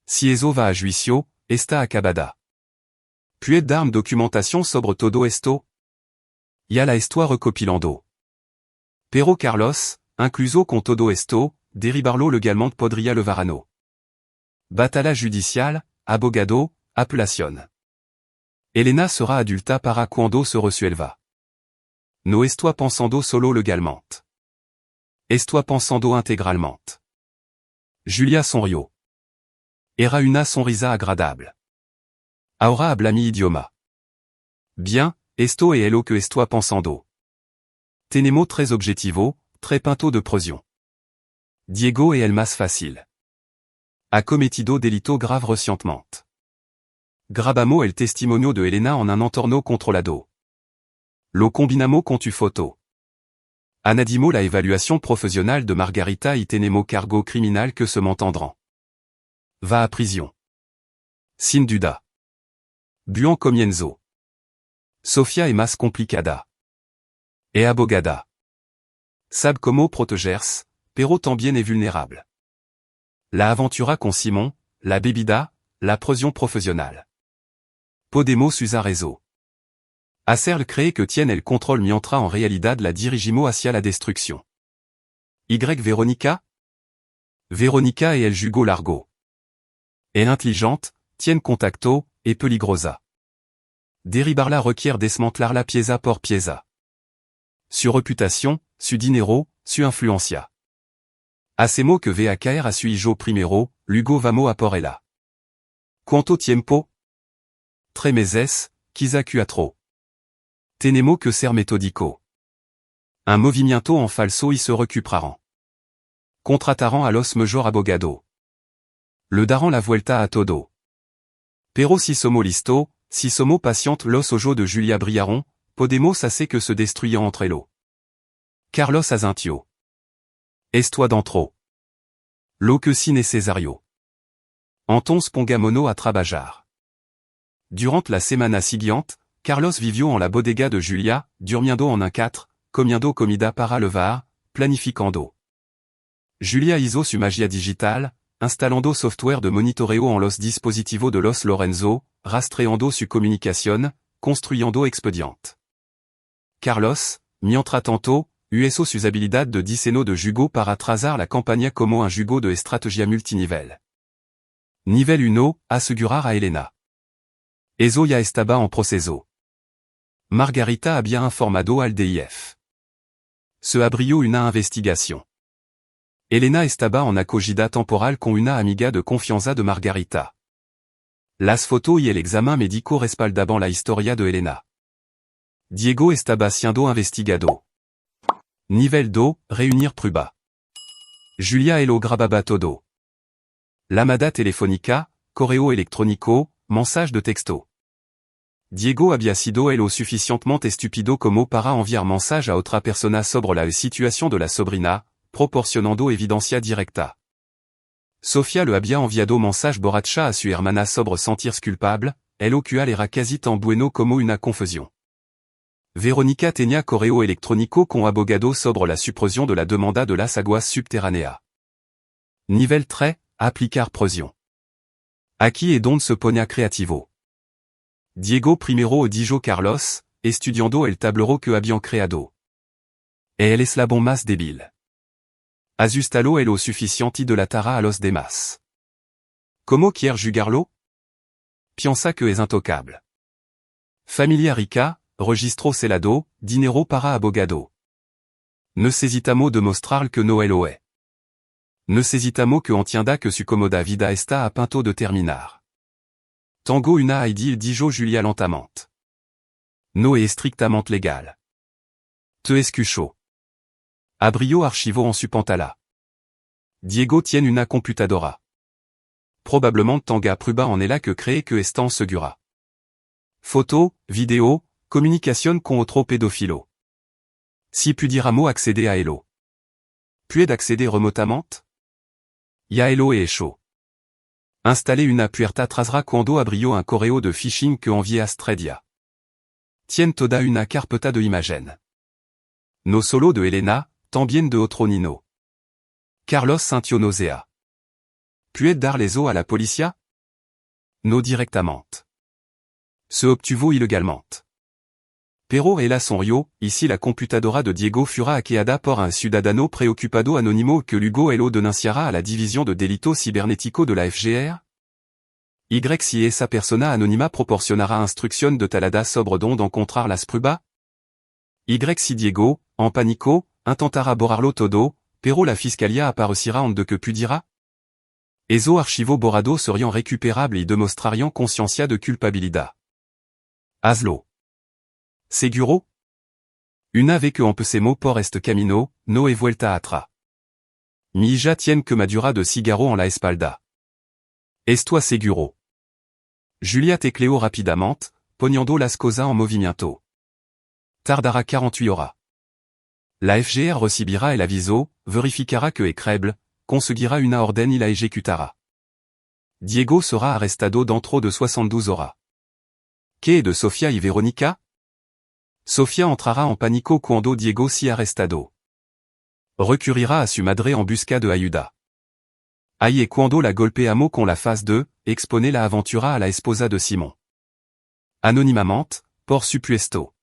Si eso va a juicio, está acabada. Puis d'armes documentación sobre todo esto? Ya la estoy recopilando. Pero Carlos, incluso con todo esto, derribarlo legalmente podría levarano. Batalla judicial, abogado, apelación. Elena sera adulta para cuando se resuelva. No estoy pensando solo legalmente. Estoy pensando integralmente. Julia sonrió. Era una sonrisa agradable. Ahora habla mi idioma. Bien, esto es lo que estoy pensando. Tenemos 3 objetivos, 3 puntos de presión. Diego es el más fácil. Ha cometido delito grave recientemente. Grabamos el testimonio de Elena en un entorno controlado. Lo combinamos con tu foto. Anadimo la évaluación profesional de Margarita y tenemos cargo criminal que se m'entendrán. Va a prisión. Sin duda. Buen comienzo. Sofía es más complicada. Es abogada. Sabe cómo protegerse, pero también es vulnerable. La aventura con Simón, la bebida, la presión profesional. Podemos usar eso. Hacer creer que tiene el control mientras en realidad la dirigimos hacia la destrucción. Verónica? Verónica es el jugo largo. Es inteligente, tiene contacto, es peligrosa. Derribarla requiere desmantelarla pieza por pieza. Su reputación, su dinero, su influencia. Hacemos que vea caer a su hijo primero, luego vamos a por ella. ¿Cuánto tiempo? 3 meses, quizá 4. Tenemos que ser metódico. Un movimiento en falso y se recuperarán. Contratarán a los mejor abogado. Le darán la vuelta a todo. Pero si somos listo, si somos pacientes los ojos de Julia brillaron, podemos hacer que se destruyan entre ellos. Carlos asintió. Estoy dentro. Lo que si necesario. Entonces pongámonos a trabajar. Durante la semana siguiente, Carlos vivió en la bodega de Julia, durmiendo en un 4, comiendo comida para levar, planificando. Julia hizo su magia digital, instalando software de monitoreo en los dispositivos de los Lorenzo, rastreando su comunicación, construyendo expediente. Carlos, mientras tanto, usó sus habilidades de diseño de jugo para trazar la campaña como un jugo de estrategia multinivel. Nivel 1, asegurar a Elena. Eso ya estaba en proceso. Margarita había informado al DIF. Se abrio una investigación. Elena estaba en acogida temporal con una amiga de confianza de Margarita. Las fotos y el examen médico respaldaban la historia de Elena. Diego estaba siendo investigado. Nivel do, reunir prueba. Julia lo grababa todo. Llamada telefónica, correo electrónico, mensaje de texto. Diego había sido lo suficientemente estúpido como para enviar mensaje a otra persona sobre la situación de la sobrina, proporcionando evidencia directa. Sofía le había enviado mensaje borracha a su hermana sobre sentirse culpable, lo cual era casi tan bueno como una confusión. Verónica tenía correo electrónico con abogado sobre la supresión de la demanda de las aguas subterráneas. Nivel 3, aplicar presión. Aquí es donde se ponía creativo. Diego primero dijo Carlos, estudiando el tablero que habían creado. El eslabón más débil. Ajustalo lo suficiente de la tara a los demás. ¿Cómo quiere jugarlo? Piensa que es intocable. Familia rica, registro celado, dinero para abogado. Necesitamos demostrar que no lo es. Necesitamos que entienda que su cómoda vida está a punto de terminar. Tango una idea dijo Julia lentamente. No es estrictamente legal. Te escucho. Abrió archivo en su pantalla. Diego tiene una computadora. Probablement tanga prueba en ella que cree que está segura. Foto, vidéo, comunicación con otro pedófilo. Si pudiéramos acceder a elo. Puede acceder remotamente? Ya elo es hecho. Installer una puerta trasera cuando abrió un correo de phishing que envié a Stredia. Tiene toda una carpeta de imagen. No solo de Elena, también de otro Nino. Carlos sintió náusea. Puede darles a la policía? No directamente. Se obtuvo ilegalmente. Pero ella sonrió, ici la computadora de Diego fura hackeada por un ciudadano preocupado anónimo que luego lo denunciará a la división de delitos cibernéticos de la FGR? Y si esa persona anónima proporcionará instrucción detalada sobre dónde encontrar las pruebas? Y si Diego, en pánico, intentará borrarlo todo, pero la fiscalía aparecerá en de que pudiera? Esos archivos borrados serían recuperables y demostrarían conciencia de culpabilidad. Hazlo. ¿Seguro? Una vez que empecemos por este camino, no hay vuelta atrás. Mi hija tiene quemadura de cigarro en la espalda. ¿Estoy seguro? Julia tecleó rápidamente, poniendo las cosas en movimiento. Tardará 48 horas. La FGR recibirá el aviso, verificará que es creíble, conseguirá una orden y la ejecutará. Diego sera arrestado dentro de 72 horas. ¿Qué es de Sofía y Verónica? Sofía entrará en pánico cuando Diego sea arrestado. Recurrirá a su madre en busca de ayuda. Ahí es cuando la golpeamos con la fase 2, expone la aventura a la esposa de Simón. Anonymamente, por supuesto.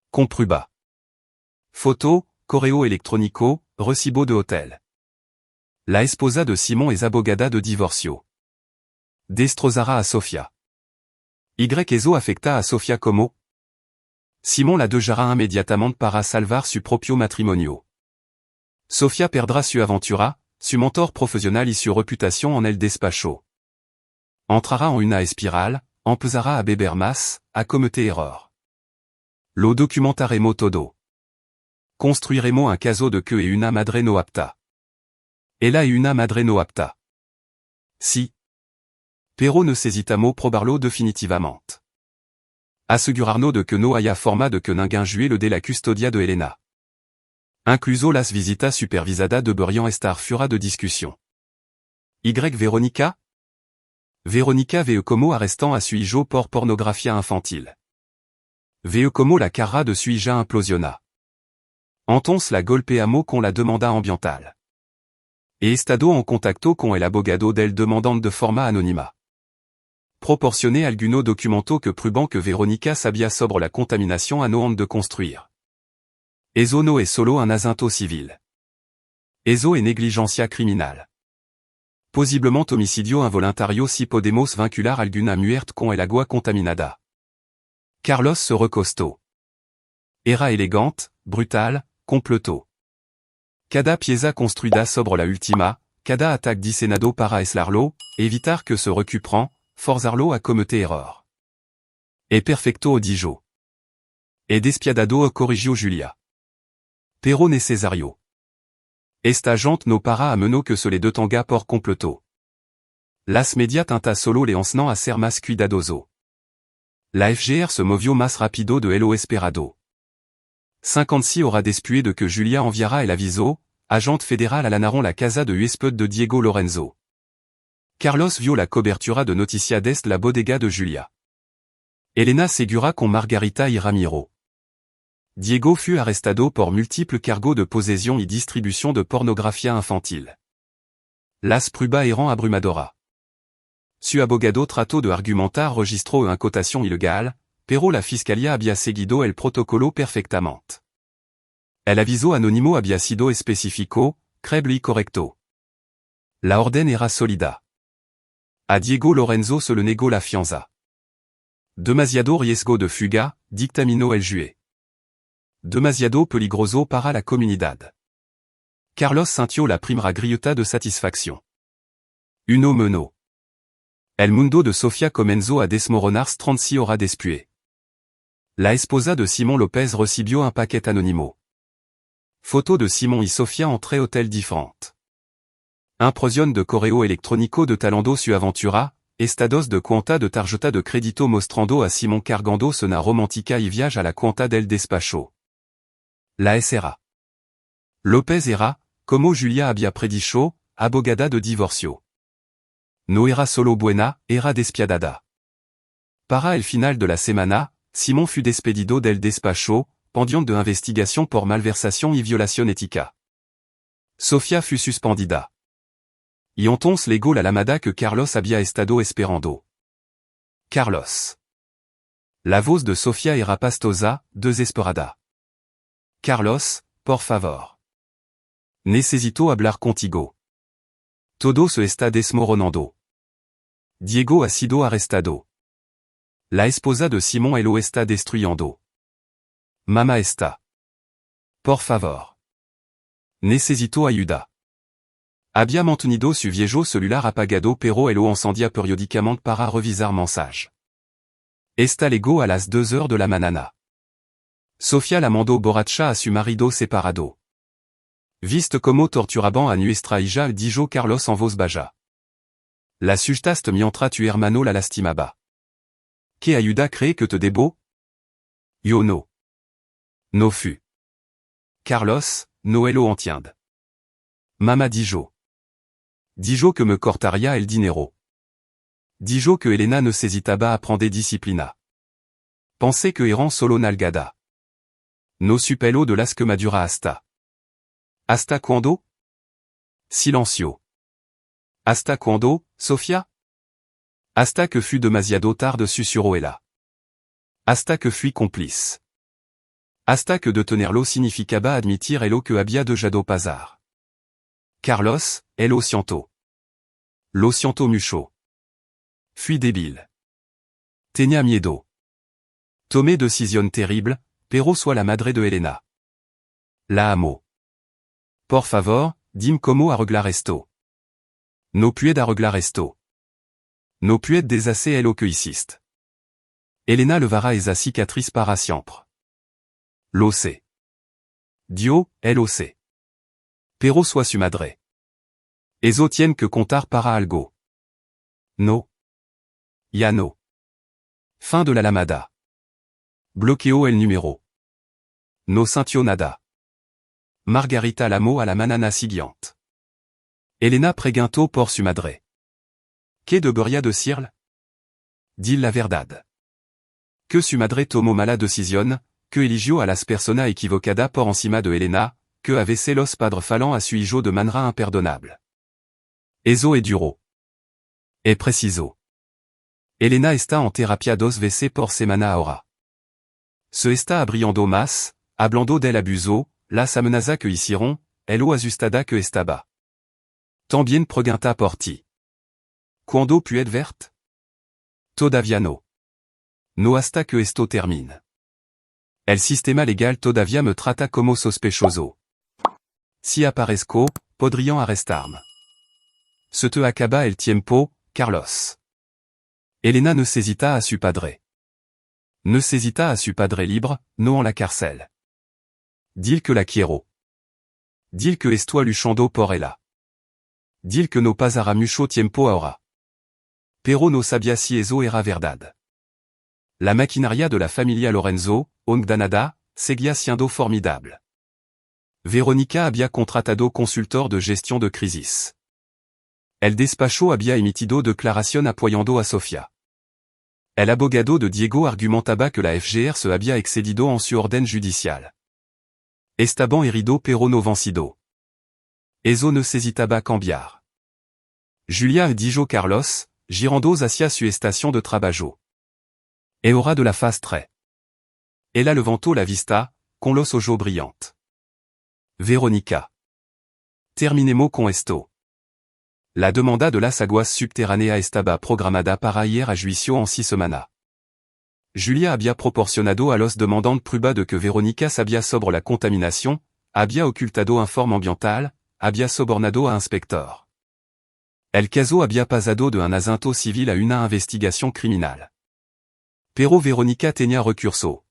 Con prueba. Foto, correo electrónico, recibo de hotel. La esposa de Simón es abogada de divorcio. Destrozará a Sofía. Y eso afecta a Sofía como? Simón la dejará inmediatamente para salvar su propio matrimonio. Sofía perdrá su aventura, su mentor profesional y su reputación en el despacho. Entrará en una espiral, empezará a beber más, a cometer error. Lo documentaremos todo. Construiremos un caso de que es una madre no apta. Ella es una madre no apta. Sí. Pero necesitamos probarlo definitivamente. Asegurarnos de que no haya forma de que ninguém juele de la custodia de Elena. Incluso las visitas supervisadas deberían estar fuera de discusión. Y Verónica? Verónica ve como arrestant a su hijo por pornografía infantil. Ve como la carrera de su hija implosiona. Entonces la golpeamos con la demanda ambiental. E estado en contacto con el abogado del demandante de forma anónima. Proporcioné algunos documentos que prueban que Verónica sabía sobre la contaminación antes de construir. Eso no es solo un asunto civil. Eso es negligencia criminal. Posiblemente homicidio involuntario si podemos vincular alguna muerte con el agua contaminada. Carlos se recostó. Era elegante, brutal, comploto. Cada pieza construida sobre la ultima, cada attaque di Senado para eslarlo, evitar que se recuperant, forzarlo a comete error. E perfecto odijo. E despiadado o corrigio Julia. Pero necesario. Esta gente no para a meno que se les deux tanga por comploto. Las media tinta solo le ensnan a ser mas cuidadoso. La FGR se movio mas rapido de Elo Esperado. 56 aura despué de que Julia enviara el aviso, agente fédéral alanaron la casa de huésped de Diego Lorenzo. Carlos vio la cobertura de noticia d'est la bodega de Julia. Elena segura con Margarita y Ramiro. Diego fut arrestado por múltiples cargos de possession y distribution de pornografía infantil. Las pruebas eran abrumadora. Su abogado trató de argumentar registró una cotación ilegal, pero la fiscalía había seguido el protocolo perfectamente. El aviso anónimo había sido específico, creíble y correcto. La orden era sólida. A Diego Lorenzo se le negó la fianza. Demasiado riesgo de fuga, dictaminó el juez. Demasiado peligroso para la comunidad. Carlos sintió la primera grieta de satisfaction. Uno meno. El mundo de Sofía comenzó a desmoronarse 36 horas después. La esposa de Simón López recibió un paquet anónimo. Photo de Simón y Sofía en tres hôtels différents. Impresión de correo electrónico de talando su aventura, estados de cuenta de tarjeta de crédito mostrando a Simón cargando cena romántica y viaje a la cuenta del despacho. La SRA. López era, como Julia había predicho, abogada de divorcio. No era solo buena, era despiadada. Para el final de la semana, Simón fut despedido del despacho, pendiente de investigación por malversación y violación ética. Sofía fut suspendida. Y entonces legó la lamada que Carlos había estado esperando. Carlos. La voz de Sofía era pastosa, desesperada. Carlos, por favor. Necesito hablar contigo. Todo se está desmoronando. Diego ha sido arrestado. La esposa de Simón lo está destruyendo. Mamá está. Por favor. Necesito ayuda. Había mantenido su viejo celular apagado pero lo encendia periódicamente para revisar mensajes. Esta llegó a las 2 de la mañana. Sofía la mandó borracha a su marido separado. Viste como torturaban a nuestra hija dijo Carlos en voz baja. La sustaste mientras tu hermano la lastimaba. ¿Qué ayuda cree que te debo? Yo no. No fu. Carlos, no lo entiende. Mamá dijo. Dijo que me cortaría el dinero. Dijo que Elena ne s'hésitaba a prendre disciplina. Pensé que eran solo nalgada. No supelo de las que madura hasta. ¿Hasta cuándo? Silencio. ¿Hasta cuándo, Sofía? Hasta que fut demasiado tarde susurró ella. Hasta que fui complice. Hasta que detenerlo significaba admitir lo que había dejado pasar. Carlos, lo siento. Lo siento mucho. Fui débil. Tenía miedo. Tomé decisión terrible, pero soy la madre de Elena. La amo. Por favor, dime cómo arreglar esto. No puedo arreglar esto. No puedo deshacer lo que hiciste. Elena levará esa cicatriz para siempre. Lo sé. Dio, lo sé. Pero soy su madre. Eso tiene que contar para algo. No. Ya no. Fin de la lamada. Bloqueo el número. No sintió nada. Margarita llamó a la mañana siguiente. Elena preguntó por su madre. ¿Qué debería decirle? Dile la verdad. Que su madre tomó mala decisión, que eligió a las personas equivocadas por encima de Elena, que avait celos padre fallant a su hijo de manera imperdonable. Eso es duro. Es preciso. Elena está en terapia 2 veces por semana ahora. Se está abriendo más, hablando del abuso, las amenazas que hicieron, lo asustada que estaba. También pregunta por ti. ¿Cuándo puedo verte? Todavía no. No hasta que esto termine. El sistema legal todavía me trata como sospechoso. Si aparezco, podrían arrestarme. Se te acaba el tiempo, Carlos. Elena ne s'hésita à su padre. Ne s'hésita à su padre libre, no en la cárcel. Dile que la quiero. Dile que estoy luchando por ella. Dile que no pasará mucho tiempo ahora. Pero no sabía si eso era verdad. La maquinaria de la familia Lorenzo, ondanada, seguía siendo formidable. Verónica había contratado consultor de gestión de crisis. El despacho había emitido declaración apoyando a Sofía. El abogado de Diego argumentaba que la FGR se había excedido en su orden judicial. Estaban herido pero no vencido. Eso necesitaba cambiar. Julia dijo Carlos, girando hacia su estación de trabajo. Et hora de la face très. Ella levantó la vista, con los ojos brillantes. Verónica. Terminemos con esto. La demanda de las aguas subterránea estaba programada para ir a juicio en 6 semanas. Julia había proporcionado a los demandantes prueba de que Verónica sabía sobre la contaminación, había ocultado informe ambiental, había sobornado a inspector. El caso había pasado de un asunto civil a una investigación criminal. Pero Verónica tenía recurso.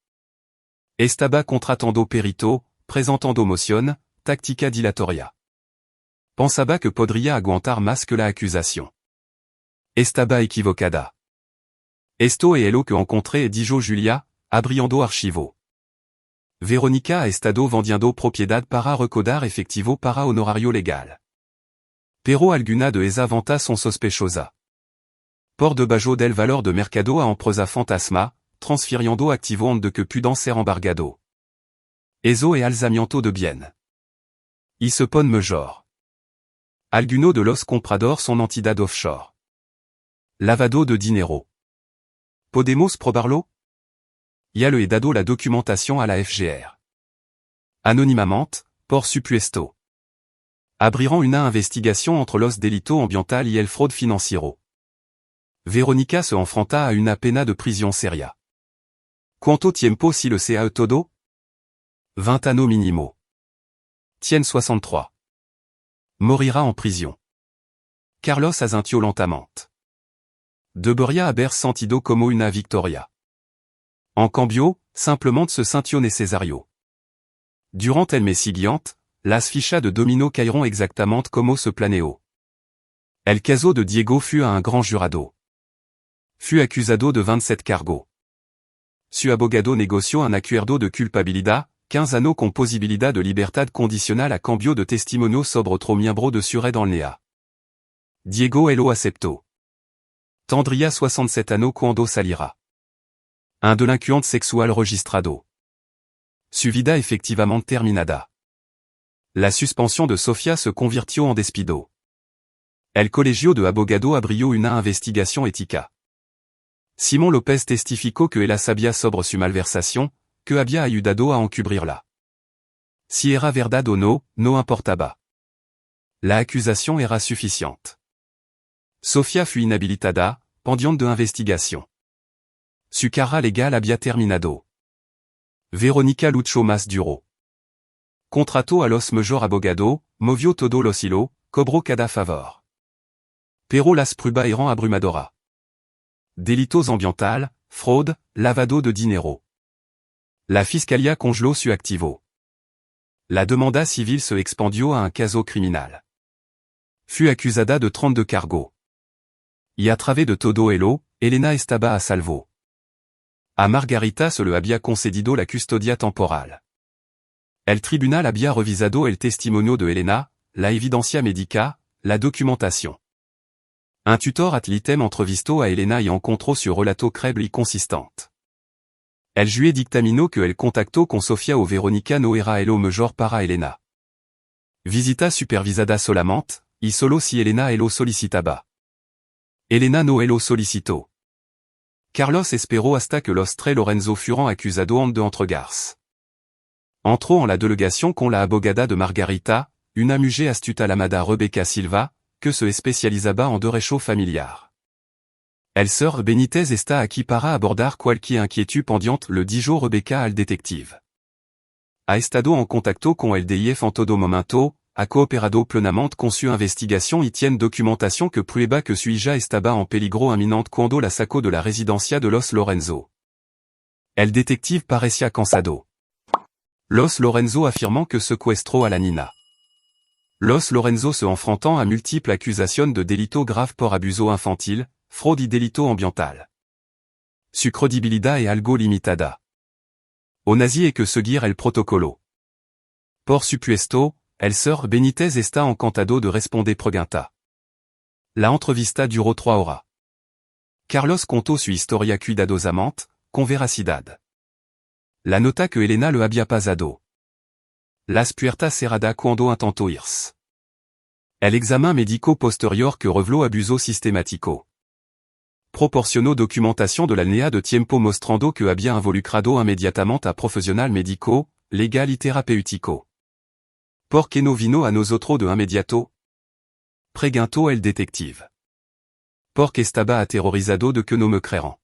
Estaba contratando perito, presentando moción, táctica dilatoria. Pensaba que podría aguantar más que la acusación. Estaba equivocada. Esto es lo que encontré, dijo Julia, abriendo archivo. Verónica ha estado vendiendo propiedad para recaudar efectivo para honorario legal. Pero alguna de esas ventas son sospechosas. Por debajo del valor de mercado a empresa fantasma, transfiriendo activo de que pudan ser embargado. Eso es alzamiento de bien. Y se pone mejor. Alguno de los compradores son entidad offshore. Lavado de dinero. Podemos probarlo? Ya le he dado la documentación a la FGR. Anonymamente, por supuesto. Abrirán una investigación entre los delitos ambiental y el fraude financiero. Verónica se enfrenta a una pena de prisión seria. ¿Cuánto tiempo si le sea todo? 20 años mínimo. Tiene 63. Morirá en prisión. Carlos asintió lentamente. Debería haber sentido como una victoria. En cambio, simplement se sintió necesario. Durant el mes siguiente, las fichas de domino caeront exactamente como se planeó. El caso de Diego fut a un gran jurado. Fut acusado de 27 cargos. Su abogado negoció un acuerdo de culpabilidad, 15 años con posibilidad de libertad condicional a cambio de testimonio sobre otro miembro de su red en Lea. Diego lo aceptó. Tendría 67 años cuando salirá. Un delincuente sexual registrado. Su vida efectivamente terminada. La suspensión de Sofía se convirtió en despido. El colegio de abogado abrió una investigación ética. Simón López testificó que ella sabía sobre su malversación, que había ayudado a encubrirla. Si era verdad o no, no importaba. La acusación era suficiente. Sofía fue inhabilitada, pendiente de investigación. Su carrera legal había terminado. Verónica luchó más duro. Contrató a los mejor abogado, movió todo los hilo, cobró cada favor. Pero las pruebas eran abrumadoras. Delitos ambiental, fraude, lavado de dinero. La fiscalía congeló su activo. La demanda civil se expandió a un caso criminal. Fut acusada de 32 cargos. Y a través de todo ello, Elena estaba a salvo. A Margarita se le había concedido la custodia temporal. El tribunal había revisado el testimonio de Elena, la evidencia médica, la documentación. Un tutor ad litem entrevistó a Elena y encontró su relato creíble y consistente. El juez dictaminó que el contacto con Sofía o Verónica no era lo mejor para Elena. Visita supervisada solamente, y solo si Elena lo solicitaba. Elena no lo solicitó. Carlos esperó hasta que los tres Lorenzo fueran acusados de entregarse. Entró en la delegación con la abogada de Margarita, una mujer astuta llamada Rebecca Silva, que se especializaba en derecho familiar. El Sir Benitez está aquí para abordar cualquier inquietud pendiente le dijo Rebecca al detective. Ha estado en contacto con el DIF en todo momento, ha cooperado plenamente con su investigación y tiene documentación que prueba que su hija estaba en peligro inminente cuando la sacó de la residencia de Los Lorenzo. El detective parecía cansado. Los Lorenzo affirmant que secuestró a la nina. Los Lorenzo se enfrentant à multiples accusations de delito grave por abuso infantil, fraude y delito ambiental. Su credibilidad es algo limitada. O nazi es que seguir el protocolo. Por supuesto, el Sir Benitez está encantado de responder pregunta. La entrevista duró 3 horas. Carlos contó su historia cuidadosamente, con veracidad. La nota que Elena le había pasado. Las puertas cerradas cuando intentó irse. El examen médico posterior que reveló abuso sistemático. Proporcionó documentación de la NEA de tiempo mostrando que había involucrado inmediatamente a profesional médico, legal y terapéutico. ¿Por qué no vino a nosotros de inmediato? Preguntó el detective. Porque estaba aterrorizado de que no me creeran.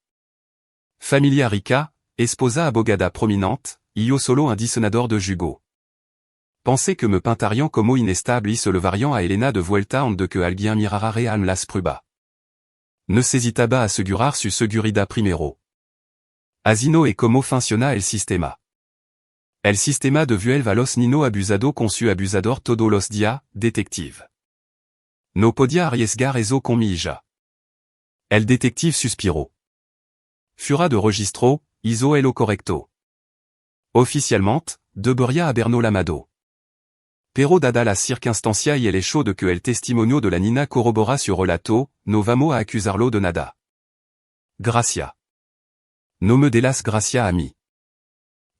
Familia rica, esposa abogada prominente, y yo solo un diseñador de jugo. Pensé que me pintarian como inestable y se levarian a Elena de vuelta de que alguien mirara real las prueba. Necesitaba asegurar su seguridad primero. Asino e como funciona el sistema. El sistema de vuelva los nino abusado con su abusador todo los dia, detective. No podía arriesgar eso con mi hija. El detective suspiró. Fura de registro, hizo el correcto. Oficialmente, debería habernos llamado. Pero dada la circunstancia y el hecho de que el testimonio de la nina corrobora su relato, no vamos a acusarlo de nada. Gracia. No me delas gracia a mí.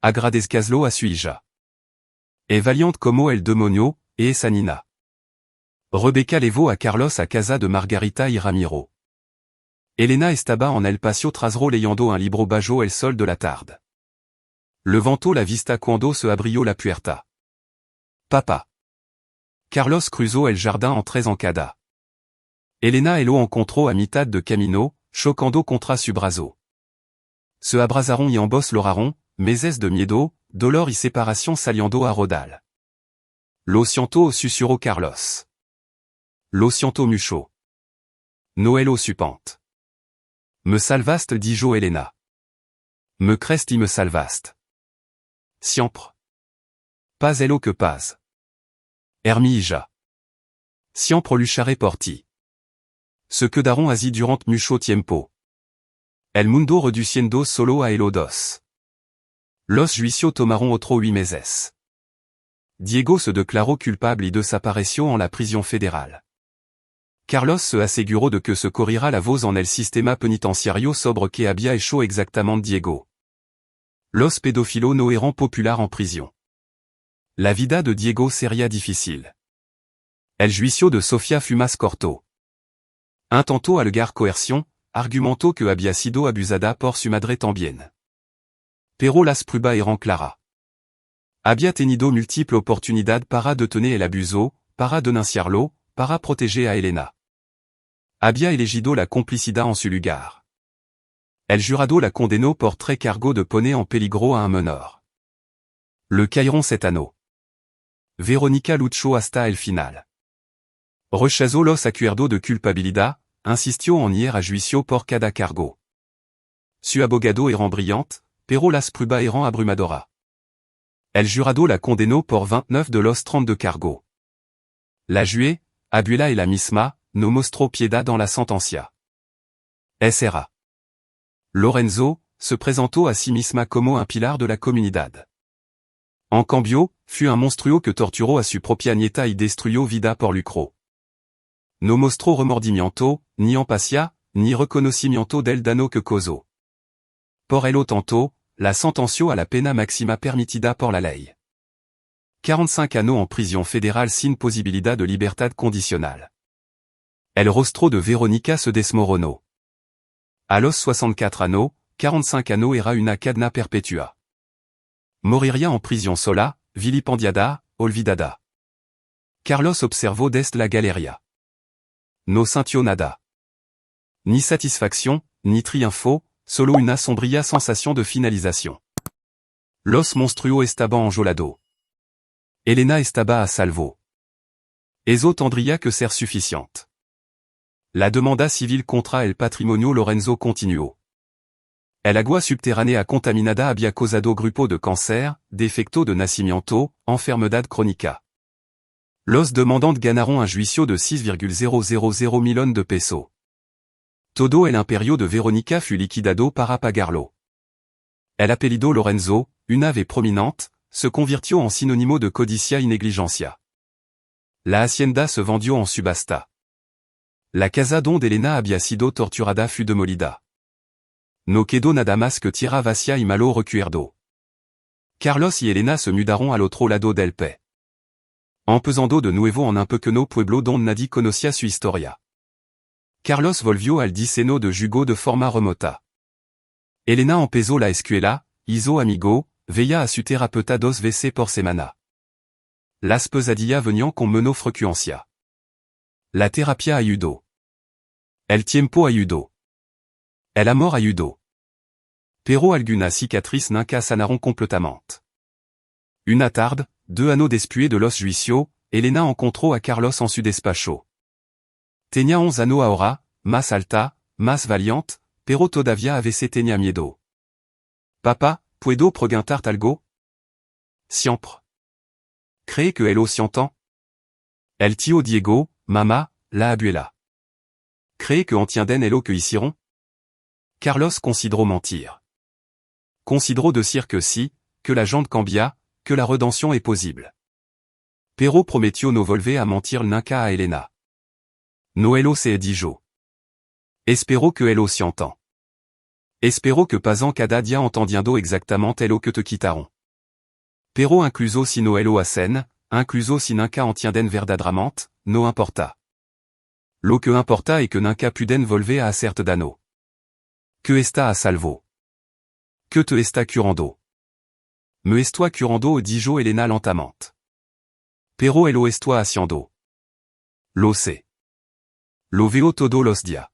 Agradezcaslo a su hija. Es valiente como el demonio, y esa nina. Rebecca levó a Carlos a casa de Margarita y Ramiro. Elena estaba en el patio trasero leyendo un libro bajo el sol de la tarde. Levantó la vista cuando se abrió la puerta. Papa. Carlos cruzó el jardín en tres encadas. Elena y lo encontró a mitad de camino, chocando contra su brazo. Se abrazaron y ambos loraron, meses de miedo, dolor y separación saliendo a rodal. Lo siento susurró Carlos. Lo siento mucho. Noelo supante. Me salvaste dijo Elena. Me cresti me salvaste. Siempre. Pas elo que pas. Hermilla. Siempre lucharé por ti. Se quedaron así durant mucho tiempo. El mundo reduciendo solo a elodos. Los juicios tomaron otro 8 meses. Diego se declaró culpable y desapareció en la prisión federal. Carlos se aseguró de que se corrira la voz en el sistema penitenciario sobre que había hecho exactamente Diego. Los pedófilos no eran populares en prisión. La vida de Diego sería difícil. El juicio de Sofía fut más corto. Intentó alegar coerción, argumentó que había sido abusada por su madre también. Pero las pruebas eran claras. Había tenido múltiples oportunidades para detener el abuso, para denunciarlo, para proteger a Elena. Había elegido la complicidad en su lugar. El jurado la condenó por 3 cargos de poner en peligro a un menor. Le cayeron 7 años. Verónica luchó hasta el final. Rechazó los acuerdos de culpabilidad, insistió en ir a juicio por cada cargo. Su abogado era brillante, pero las pruebas eran abrumadoras. El jurado la condenó por 29 de los 32 cargos. La juez, Abula y la misma, no mostró piedad dans la sentencia. S.R.A. Lorenzo, se presentó a sí misma como un pilar de la comunidad. En cambio, fut un monstruo que torturó a su propia nieta y destruyó vida por lucro. No mostró remordimiento, ni empatia, ni reconocimiento del daño que causó. Por el tanto, la sentenció a la pena máxima permitida por la ley. 45 años en prisión federal sin posibilidad de libertad condicional. El rostro de Verónica se desmoronó. A los 64 años, 45 años era una cadena perpetua. Moriría en prisión sola, vilipendiada, olvidada. Carlos observó desde la galería. No sintió nada. Ni satisfaction, ni triunfo, solo una sombria sensation de finalisation. Los monstruo estaban enjolado. Elena estaba a salvo. Eso tendría que ser suficiente. La demanda civil contra el patrimonio Lorenzo continuó. El agua subterránea contaminada había causado grupo de cáncer, defecto de nacimiento, enfermedad crónica. Los demandantes ganaron un juicio de 6,000 millones de pesos. Todo el imperio de Verónica fut liquidado para pagarlo. El apellido Lorenzo, una ave prominente, se convirtió en sinónimo de codicia y negligencia. La hacienda se vendió en subasta. La casa donde Elena había sido torturada fut demolida. No quedó nada más que tierra vacía y malo recuerdo. Carlos y Elena se mudaron al otro lado del P. Empezando de nuevo en un pequeño pueblo donde nadie conocía su historia. Carlos volvió al diceno de jugo de forma remota. Elena empezó la escuela, hizo amigo, veía a su terapeuta 2 veces por semana. Las pesadillas venían con menos frecuencia. La terapia ayudó. El tiempo ayudó. El amor ayudó. Pero algunas cicatrices nunca sanaron completamente. Una tarde, 2 años después de los juicios, Elena encontró a Carlos en su despacho. Tenía 11 años ahora, más alta, más valiente, pero todavía a veces tenía miedo. Papa, ¿puedo preguntarte algo? Siempre. ¿Cree que él sienta? El tío Diego, mamá, la abuela. ¿Cree que entienden lo que hicieron? Carlos considéró mentir. Considéró decir que sí, que la gente cambia, que la rédemption est possible. Pero prometió no volver a mentir nunca a Elena. Noelo se dijo. Espero que él sienta. Espero que pas en cada día entendiendo exactamente lo que te quitaron. Pero incluso si Noelo hacen, incluso si nunca entienden verdaderamente, no importa. Lo que importa es que nunca puden volver a hacerte daño. Que está a salvo. Que te está curando. Me estoy curando dijo Elena lentamente. Pero lo estoy haciendo. Lo sé. Lo veo todo los días.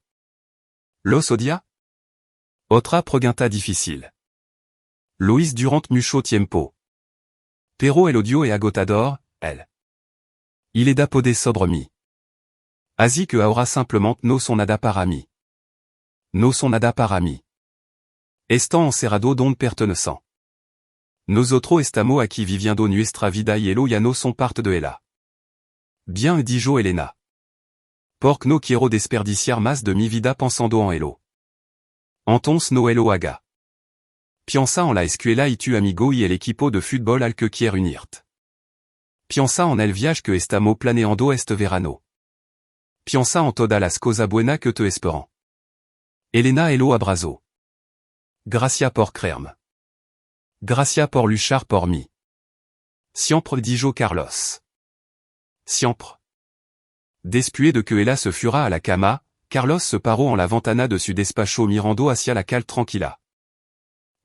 Los odia? Otra pregunta difícil. Lois durant mucho tiempo. Pero el odio es agotador, él. Il est d'apodé sobre mí. Así que ahora simplemente no son nada para mí. No son nada para mí. Están encerrado donde pertenecen. Nosotros estamos aquí viviendo nuestra vida y elo ya no son parte de ella. Bien dijo Elena. Porque no quiero desperdiciar más de mi vida pensando en elo. Entonces no elo haga. Piensa en la escuela y tu amigo y el equipo de fútbol al que quiere unirte. Piensa en el viaje que estamos planeando este verano. Piensa en todas las cosas buenas que te esperan. Elena elo abrazó. Gracias por creerme. Gracias por luchar por mí. Siempre dijo Carlos. Siempre. Después de que ella se fuera a la cama, Carlos se paró en la ventana de su despacho mirando hacia la calle tranquila.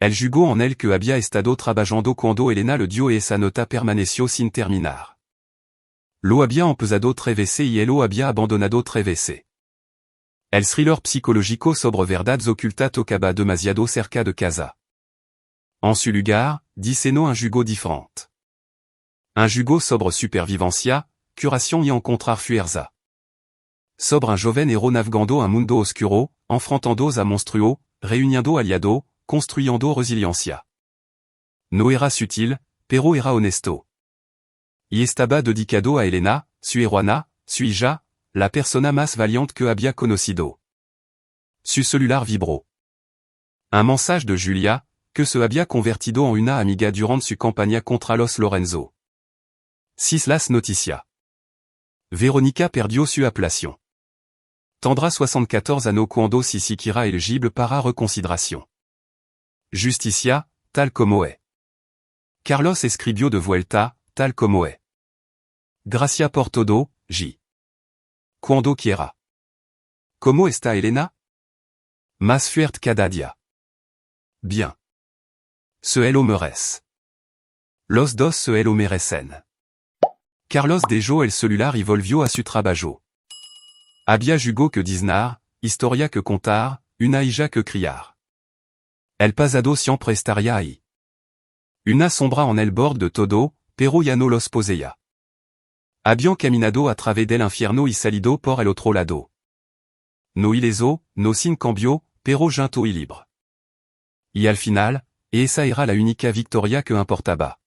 El jugó en el que había estado trabajando cuando Elena le dio esa nota permaneció sin terminar. Lo había empezado 3 veces y lo había abandonado 3 veces. El thriller psicológico sobre verdades ocultas tocaba demasiado cerca de casa. En su lugar, diseñó un jugo diferente. Un jugo sobre supervivencia, curación y encontrar fuerza. Sobre un joven héros navegando un mundo oscuro, enfrentando a monstruos, reuniendo aliados, construyendo resiliencia. No era sutil, pero era honesto. Y estaba dedicado a Elena, su heroína, su hija, la persona más valiente que había conocido. Su celular vibró. Un mensaje de Julia, que se había convertido en una amiga durant su campaña contra los Lorenzo. 6 las noticias. Verónica perdió su apelación. Tendrá 74 años cuando se siquiera elegible para reconsideración. Justicia, tal como es. Carlos escribió de vuelta, tal como es. Gracias por todo, J. Cuando quiera. ¿Cómo está Elena? Más fuerte cada día. Bien. Se lo merece. Los dos se lo merecen. Carlos dejó el celular y volvió a su trabajo. Había jugo que Disnar, historia que contar, una ija que criar. El pasado siempre estaría ahí. Una sombra en el bord de todo, pero ya no los poseía. Habían caminado a través del infierno y salido por el otro lado. No ileso, no sin cambio, pero junto y libre. Y al final, esa era la única victoria que importaba.